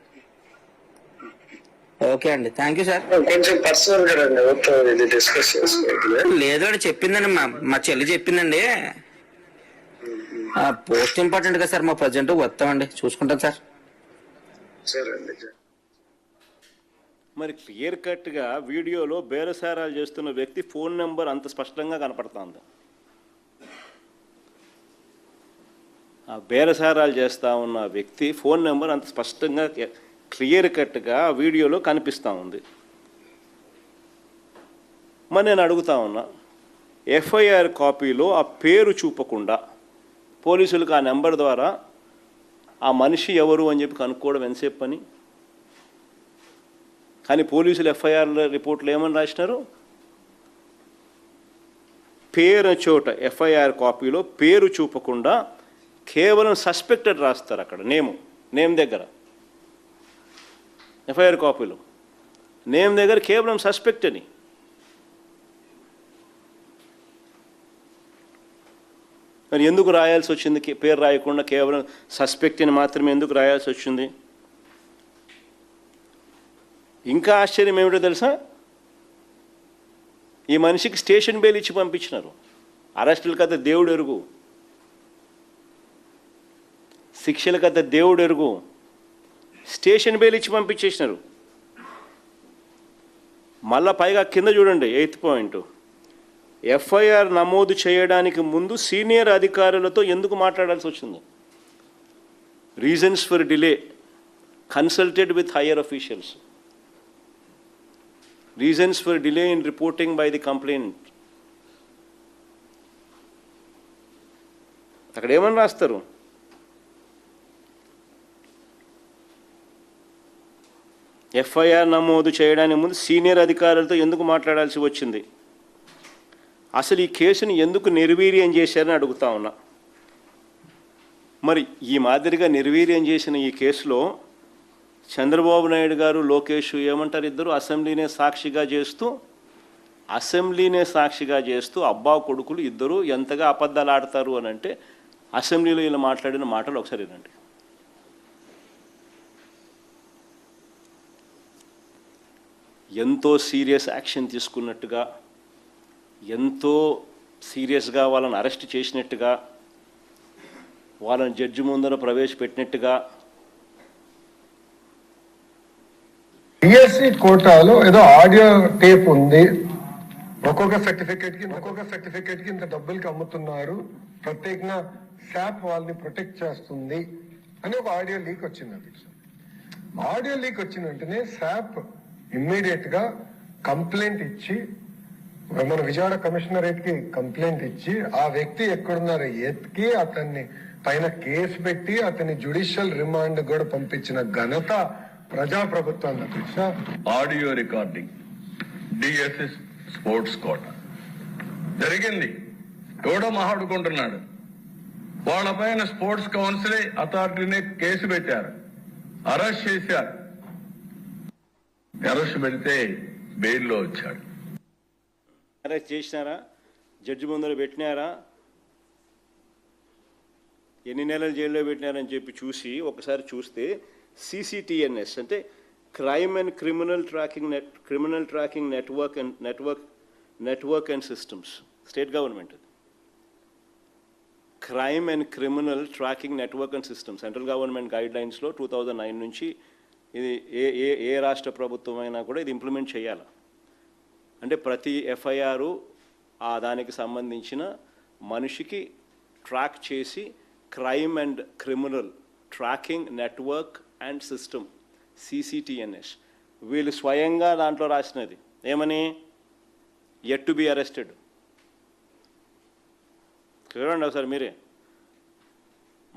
ఓకే అండి, థ్యాంక్ యూ సార్. కొంచెం పర్సనల్ గా రండి, ఎవరితో ఇది డిస్కస్ చేసుకోవాలి. లేదు అని చెప్పిందండి, మా చెల్లి చెప్పిందండి. పోస్ట్ ఇంపార్టెంట్ కదా సార్, మా ప్రజెంట్ వస్తామండి, చూసుకుంటాం సార్. సరే అండి. మరి క్లియర్ కట్గా వీడియోలో బేరసారాలు చేస్తున్న వ్యక్తి ఫోన్ నెంబర్ అంత స్పష్టంగా కనపడుతుంది. ఆ బేరసారాలు చేస్తూ ఉన్న వ్యక్తి ఫోన్ నెంబర్ అంత స్పష్టంగా క్లియర్ కట్గా వీడియోలో కనిపిస్తూ ఉంది. మరి నేను అడుగుతా ఉన్నా, ఎఫ్ఐఆర్ కాపీలో ఆ పేరు చూపకుండా పోలీసులకు ఆ నెంబర్ ద్వారా ఆ మనిషి ఎవరు అని చెప్పి కనుక్కోవడం ఎంతసేపు పని? కానీ పోలీసులు ఎఫ్ఐఆర్ రిపోర్ట్లో ఏమని రాసినారు? పేరు చోట ఎఫ్ఐఆర్ కాపీలో పేరు చూపకుండా కేవలం సస్పెక్టెడ్ రాస్తారు. అక్కడ నేమ్ దగ్గర ఎఫ్ఐఆర్ కాపీలో నేమ్ దగ్గర కేవలం సస్పెక్ట్ అని. మరి ఎందుకు రాయాల్సి వచ్చింది? పేరు రాయకుండా కేవలం సస్పెక్ట్ అని మాత్రమే ఎందుకు రాయాల్సి వచ్చింది? ఇంకా ఆశ్చర్యం ఏమిటో తెలుసా, ఈ మనిషికి స్టేషన్ బెయిల్ ఇచ్చి పంపించినారు. అరెస్టుల కథ దేవుడు ఎరుగు, శిక్షల కథ దేవుడు ఎరుగు. స్టేషన్ బెయిల్ ఇచ్చి పంపించేసినారు. మళ్ళా పైగా కింద చూడండి, 8th పాయింట్, ఎఫ్ఐఆర్ నమోదు చేయడానికి ముందు సీనియర్ అధికారులతో ఎందుకు మాట్లాడాల్సి వచ్చింది? Reasons for delay, consulted with higher officials. Reasons for delay in reporting by the complainant. అక్కడ ఏమని రాస్తారు? ఎఫ్ఐఆర్ నమోదు చేయడానికి ముందు సీనియర్ అధికారులతో ఎందుకు మాట్లాడాల్సి వచ్చింది? అసలు ఈ కేసుని ఎందుకు నిర్వీర్యం చేశారని అడుగుతా ఉన్నా. మరి ఈ మాదిరిగా నిర్వీర్యం చేసిన ఈ కేసులో చంద్రబాబు నాయుడు గారు, లోకేష్ ఏమంటారు? ఇద్దరు అసెంబ్లీనే సాక్షిగా చేస్తూ అబ్బా కొడుకులు ఇద్దరు ఎంతగా అబద్ధాలు ఆడతారు అని అంటే, అసెంబ్లీలో ఇలా మాట్లాడిన మాటలు ఒకసారి వినండి. ఎంతో సీరియస్ యాక్షన్ తీసుకున్నట్టుగా, ఎంతో సీరియస్గా వాళ్ళని అరెస్ట్ చేసినట్టుగా, వాళ్ళని జడ్జి ముందర ప్రవేశపెట్టినట్టుగా, డిఎస్సి కోటాలో ఏదో ఆడియో టేప్ ఉంది, ఒక్కొక్క సర్టిఫికేట్ కి ఇంత డబ్బులకి అమ్ముతున్నారు, ప్రత్యేకంగా శాప్ వాళ్ళని ప్రొటెక్ట్ చేస్తుంది అని ఒక ఆడియో లీక్ వచ్చింది. అధ్యక్ష, ఆడియో లీక్ వచ్చిన వెంటనే శాప్ ఇమ్మీడియట్ గా కంప్లైంట్ ఇచ్చి, మన విజయవాడ కమిషనరేట్ కి కంప్లైంట్ ఇచ్చి, ఆ వ్యక్తి ఎక్కడున్నారో ఎత్తికి అతన్ని పైన కేసు పెట్టి అతన్ని జ్యుడిషియల్ రిమాండ్ కూడా పంపించిన ఘనత ప్రజాప్రభుత్వాన్ని. అధ్యక్ష, audio recording DSS sports quota జరిగింది. ఎవడో మాట్లాడుకుంటున్నాడు, వాళ్ళపైన స్పోర్ట్స్ కౌన్సిల్ అథారిటీనే కేసు పెట్టారు, అరెస్ట్ చేశారు. అరెస్ట్ పెడితే బెయిల్లో వచ్చాడు. అరెస్ట్ చేసినారా? జడ్జి ముందర పెట్టినారా? ఎన్ని నెలలు జైల్లో పెట్టినారని చెప్పి చూసి ఒకసారి చూస్తే CCTNS అంటే crime and criminal tracking network and systems, state government. Crime and criminal tracking network and systems central government గైడ్ లైన్స్లో 2009 నుంచి ఇది ఏ రాష్ట్ర ప్రభుత్వం అయినా కూడా ఇది ఇంప్లిమెంట్ చేయాలి. అంటే ప్రతి ఎఫ్ఐఆర్ దానికి సంబంధించిన మనిషికి ట్రాక్ చేసి crime and criminal tracking network and system CCTNS వీళ్ళు స్వయంగా దాంట్లో రాసినది ఏమని? Yet to be arrested. చూడండి ఒకసారి మీరే.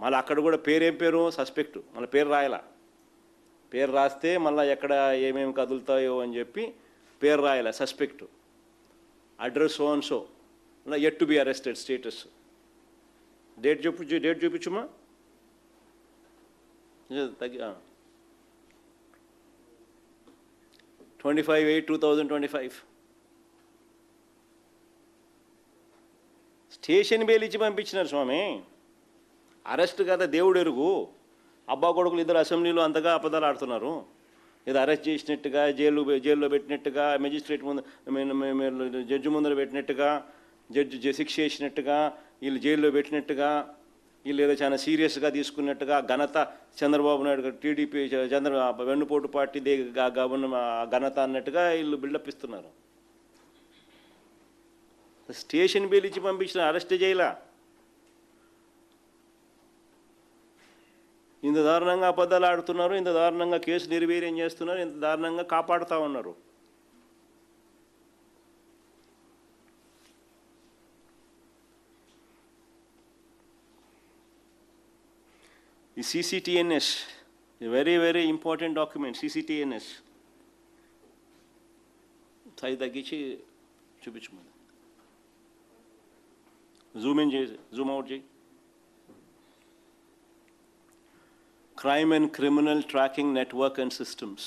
మళ్ళీ అక్కడ కూడా పేరేం పేరు? సస్పెక్టు. మళ్ళీ పేరు రాయాల. పేరు రాస్తే మళ్ళీ ఎక్కడ ఏమేమి కదులుతాయో అని చెప్పి పేరు రాయాల, suspect. Address so and so yet to be arrested status. Date చూపించుమా. 25/8/2025 స్టేషన్ బెయిల్ ఇచ్చి పంపించినారు స్వామి. అరెస్ట్ కదా దేవుడు ఎరుగు. అబ్బా కొడుకులు ఇద్దరు అసెంబ్లీలో అంతగా అబద్ధాలు ఆడుతున్నారు. ఏదో అరెస్ట్ చేసినట్టుగా జైల్లో పెట్టినట్టుగా, మెజిస్ట్రేట్ ముందు జడ్జి ముందర పెట్టినట్టుగా, జడ్జి శిక్ష చేసినట్టుగా, వీళ్ళు జైల్లో పెట్టినట్టుగా, వీళ్ళు ఏదో చాలా సీరియస్గా తీసుకున్నట్టుగా, ఘనత చంద్రబాబు నాయుడు గారు టీడీపీ వెన్నుపోటు పార్టీ ఘనత అన్నట్టుగా వీళ్ళు బిల్డప్ ఇస్తున్నారు. స్టేషన్ బెయిల్ ఇచ్చి పంపించిన అరెస్ట్ చేయలా. ఇంత దారుణంగా అబద్ధాలు ఆడుతున్నారు, ఇంత దారుణంగా కేసు నిర్వీర్యం చేస్తున్నారు, ఇంత దారుణంగా కాపాడుతూ ఉన్నారు. ఈ CCTNS very very important document. CCTNS size తగ్గించి చూపించమని, జూమ్ ఇన్ చేసి జూమ్ అవుట్ చేయి. Crime and criminal tracking network and systems.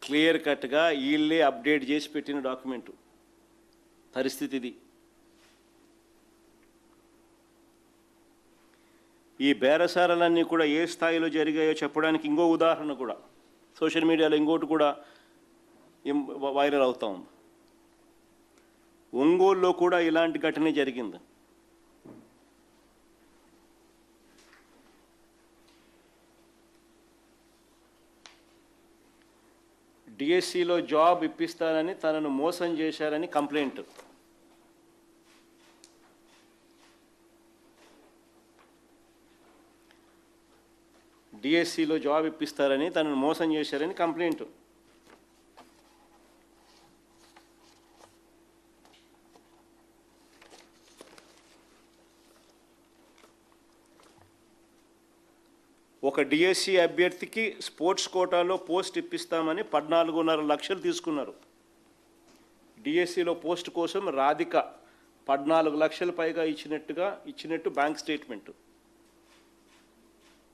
Clear కట్గా వీళ్ళే అప్డేట్ చేసి పెట్టిన డాక్యుమెంటు. పరిస్థితి ఇది. ఈ బేరసారాలన్నీ కూడా ఏ స్థాయిలో జరిగాయో చెప్పడానికి ఇంకో ఉదాహరణ కూడా సోషల్ మీడియాలో ఇంకోటి కూడా వైరల్ అవుతా ఉంది. ఒంగోలులో కూడా ఇలాంటి ఘటనే జరిగింది. డిఎస్సిలో జాబ్ ఇప్పిస్తానని తనను మోసం చేశారని కంప్లైంట్. డిఎస్సిలో జాబ్ ఇప్పిస్తారని తనను మోసం చేశారని కంప్లైంట్. ఒక డిఎస్సి అభ్యర్థికి స్పోర్ట్స్ కోటాలో పోస్ట్ ఇప్పిస్తామని 14.5 లక్షలు తీసుకున్నారు. డిఎస్సిలో పోస్ట్ కోసం రాధిక 14 లక్షల పైగా ఇచ్చినట్టు బ్యాంక్ స్టేట్మెంట్.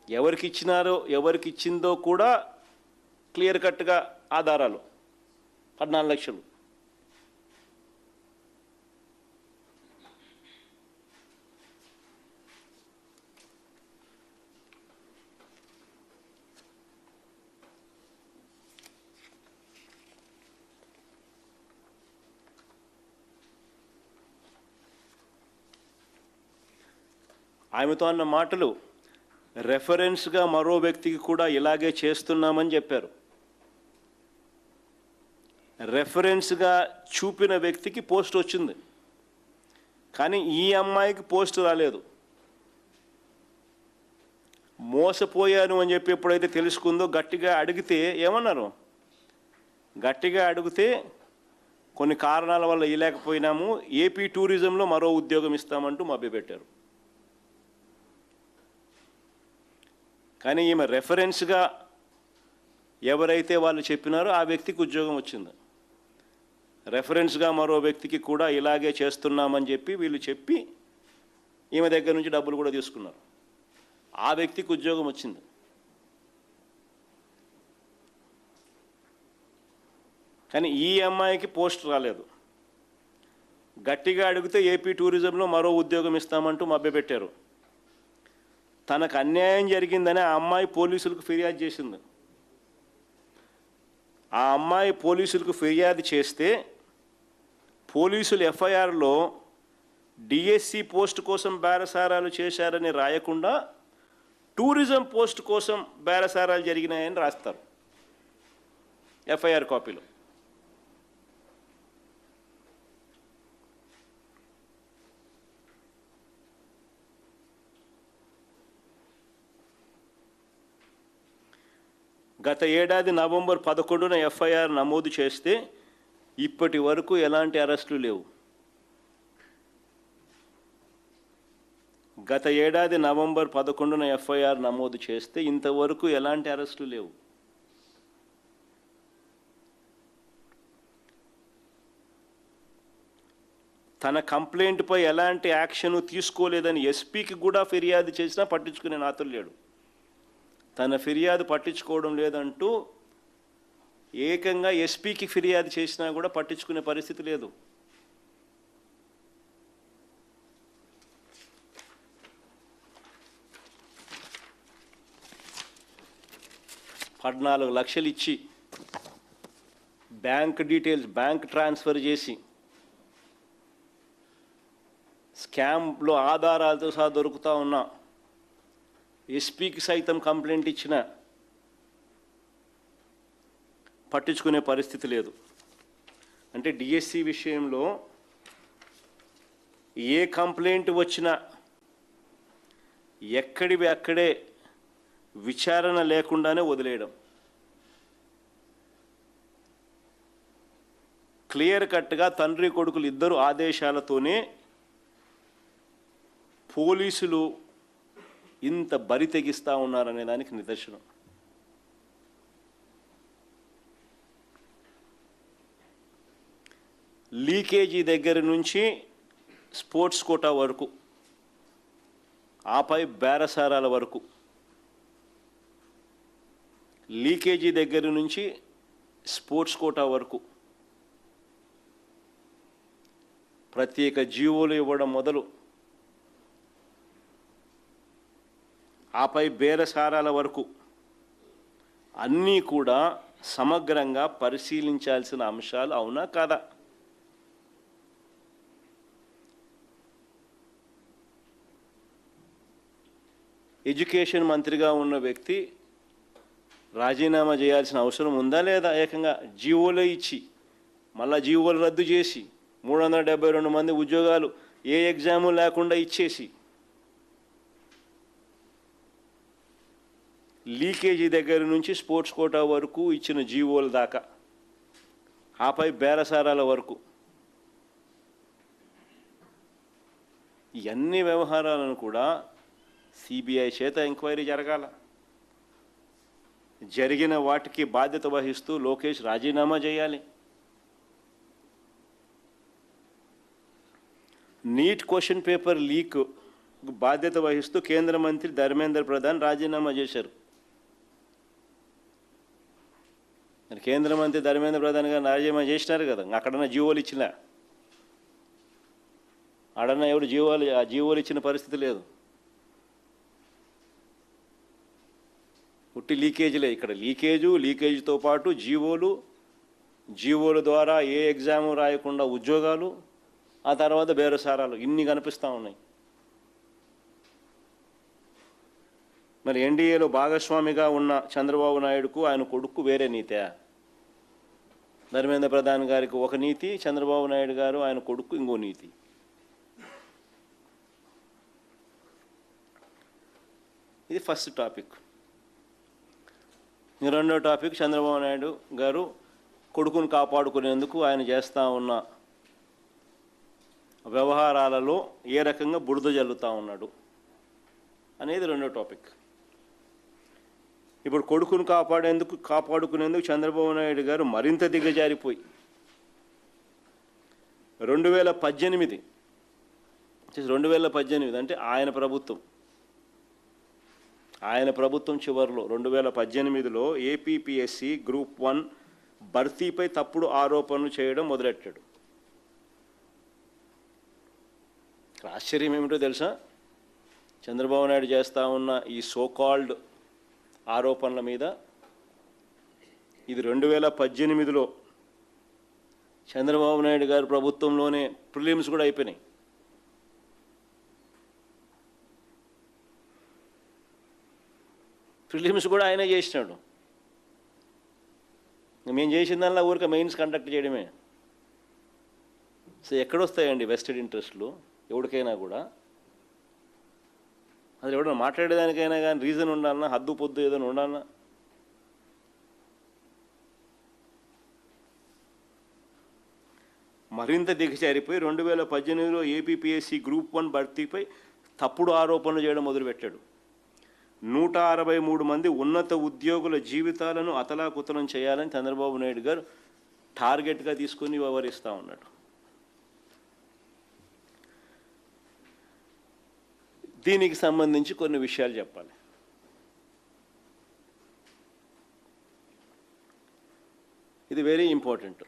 ఎవరికి ఇచ్చినారో ఎవరికి ఇచ్చిందో కూడా క్లియర్ కట్గా ఆధారాలు. 14 లక్షలు. ఆమెతో అన్న మాటలు రెఫరెన్స్గా మరో వ్యక్తికి కూడా ఇలాగే చేస్తున్నామని చెప్పారు. రెఫరెన్స్గా చూపిన వ్యక్తికి పోస్ట్ వచ్చింది, కానీ ఈ అమ్మాయికి పోస్ట్ రాలేదు. మోసపోయాను అని చెప్పి ఎప్పుడైతే తెలుసుకుందో గట్టిగా అడిగితే ఏమన్నారు? గట్టిగా అడిగితే కొన్ని కారణాల వల్ల ఇవ్వలేకపోయినాము, ఏపీ టూరిజంలో మరో ఉద్యోగం ఇస్తామంటూ మభ్యపెట్టారు. కానీ ఈమె రెఫరెన్స్గా ఎవరైతే వాళ్ళు చెప్పినారో ఆ వ్యక్తికి ఉద్యోగం వచ్చింది. రెఫరెన్స్గా మరో వ్యక్తికి కూడా ఇలాగే చేస్తున్నామని చెప్పి వీళ్ళు చెప్పి ఈమె దగ్గర నుంచి డబ్బులు కూడా తీసుకున్నారు. ఆ వ్యక్తికి ఉద్యోగం వచ్చింది. కానీ ఈ అమ్మాయికి పోస్ట్ రాలేదు. గట్టిగా అడిగితే ఏపీ టూరిజంలో మరో ఉద్యోగం ఇస్తామంటూ మభ్యపెట్టారు. తనకు అన్యాయం జరిగిందని ఆ అమ్మాయి పోలీసులకు ఫిర్యాదు చేసింది. ఆ అమ్మాయి పోలీసులకు ఫిర్యాదు చేస్తే పోలీసులు ఎఫ్ఐఆర్లో డిఎస్సి పోస్ట్ కోసం బేరసారాలు చేశారని రాయకుండా టూరిజం పోస్ట్ కోసం బేరసారాలు జరిగినాయని రాస్తారు ఎఫ్ఐఆర్ కాపీలో. గత ఏడాది నవంబర్ 11న ఎఫ్ఐఆర్ నమోదు చేస్తే ఇప్పటి వరకు ఎలాంటి అరెస్టులు లేవు. గత ఏడాది నవంబర్ 11న ఎఫ్ఐఆర్ నమోదు చేస్తే ఇంతవరకు ఎలాంటి అరెస్టులు లేవు. తన కంప్లైంట్పై ఎలాంటి యాక్షన్ తీసుకోలేదని ఎస్పీకి కూడా ఫిర్యాదు చేసినా పట్టించుకునే నాతులు లేడు. తన ఫిర్యాదు పట్టించుకోవడం లేదంటూ ఏకంగా ఎస్పీకి ఫిర్యాదు చేసినా కూడా పట్టించుకునే పరిస్థితి లేదు. 14 లక్షలు ఇచ్చి బ్యాంక్ డీటెయిల్స్ బ్యాంక్ ట్రాన్స్ఫర్ చేసి స్కామ్లో ఆధారాలతో సహా దొరుకుతూ ఉన్నా ఎస్పీకి సైతం కంప్లైంట్ ఇచ్చిన పట్టించుకునే పరిస్థితి లేదు. అంటే డిఎస్సి విషయంలో ఏ కంప్లైంట్ వచ్చినా ఎక్కడివి అక్కడే విచారణ లేకుండానే వదిలేయడం, క్లియర్ కట్గా తండ్రి కొడుకులు ఇద్దరు ఆదేశాలతోనే పోలీసులు ఇంత బరి తెగిస్తూ ఉన్నారనే దానికి నిదర్శనం. లీకేజీ దగ్గర నుంచి స్పోర్ట్స్ కోటా వరకు, ఆపై బేరసారాల వరకు, లీకేజీ దగ్గర నుంచి స్పోర్ట్స్ కోటా వరకు ప్రత్యేక జీవోలు ఇవ్వడం మొదలు ఆపై బేరసారాల వరకు అన్నీ కూడా సమగ్రంగా పరిశీలించాల్సిన అంశాలు, అవునా కాదా? ఎడ్యుకేషన్ మంత్రిగా ఉన్న వ్యక్తి రాజీనామా చేయాల్సిన అవసరం ఉందా లేదా? ఏకంగా జీవోలో ఇచ్చి మళ్ళా జీవోలు రద్దు చేసి 372 మంది ఉద్యోగాలు ఏ ఎగ్జాము లేకుండా ఇచ్చేసి లీకేజీ దగ్గర నుంచి స్పోర్ట్స్ కోటా వరకు ఇచ్చిన జీవోల దాకా, ఆపై బేరసారాల వరకు ఇవన్నీ వ్యవహారాలను కూడా సిబిఐ చేత ఎంక్వైరీ జరగాల. జరిగిన వాటికి బాధ్యత వహిస్తూ లోకేష్ రాజీనామా చేయాలి. నీట్ క్వశ్చన్ పేపర్ లీక్ బాధ్యత వహిస్తూ కేంద్ర మంత్రి ధర్మేంద్ర ప్రధాన్ రాజీనామా చేశారు. మరి కేంద్ర మంత్రి ధర్మేంద్ర ప్రధాన్ గారు రాజీనామా చేసినారు కదా, అక్కడన్నా జీవోలు ఇచ్చిన ఆడన్నా ఎవరు జీవోలు ఇచ్చిన పరిస్థితి లేదు. పుట్టి లీకేజీలే ఇక్కడ, లీకేజీతో పాటు జీవోల ద్వారా ఏ ఎగ్జాము రాయకుండా ఉద్యోగాలు, ఆ తర్వాత బేరసారాలు, ఇన్ని కనిపిస్తూ ఉన్నాయి. మరి ఎన్డీఏలో భాగస్వామిగా ఉన్న చంద్రబాబు నాయుడుకు ఆయన కొడుకు వేరే నీతే? ధర్మేంద్ర ప్రధాన్ గారికి ఒక నీతి, చంద్రబాబు నాయుడు గారు ఆయన కొడుకు ఇంకో నీతి. ఇది ఫస్ట్ టాపిక్. రెండో టాపిక్, చంద్రబాబు నాయుడు గారు కొడుకును కాపాడుకునేందుకు ఆయన చేస్తూ ఉన్న వ్యవహారాలలో ఏ రకంగా బురద జల్లుతూ ఉన్నాడు అనేది రెండో టాపిక్. ఇప్పుడు కొడుకును కాపాడుకునేందుకు చంద్రబాబు నాయుడు గారు మరింత దిగజారిపోయి 2018 అంటే ఆయన ప్రభుత్వం చివరిలో 2018లో ఏపీపీఎస్సీ గ్రూప్ 1 భర్తీపై తప్పుడు ఆరోపణలు చేయడం మొదలెట్టాడు. ఆశ్చర్యం ఏమిటో తెలుసా? చంద్రబాబు నాయుడు చేస్తూ ఉన్న ఈ సోకాల్డ్ ఆరోపణల మీద ఇది 2018లో చంద్రబాబు నాయుడు గారి ప్రభుత్వంలోనే ప్రిలిమ్స్ కూడా అయిపోయినాయి. ప్రిలిమ్స్ కూడా ఆయనే చేసినాడు. మేము చేసిన దానిలో ఊరికే మెయిన్స్ కండక్ట్ చేయడమే. సో ఎక్కడొస్తాయండి వెస్టెడ్ ఇంట్రెస్ట్లు ఎవరికైనా కూడా? అసలు ఎవడన్నా మాట్లాడేదానికైనా కానీ రీజన్ ఉండాలన్నా, హద్దు పొద్దు ఏదైనా ఉండాలన్నా? మరింత దిగజారిపోయి 2018లో ఏపీపీఎస్సీ గ్రూప్ 1 భర్తీపై తప్పుడు ఆరోపణలు చేయడం మొదలుపెట్టాడు. 163 మంది ఉన్నత ఉద్యోగుల జీవితాలను అతలాకుతలం చేయాలని చంద్రబాబు నాయుడు గారు టార్గెట్గా తీసుకుని వ్యవహరిస్తూ ఉన్నాడు. దీనికి సంబంధించి కొన్ని విషయాలు చెప్పాలి. ఇది వెరీ ఇంపార్టెంట్.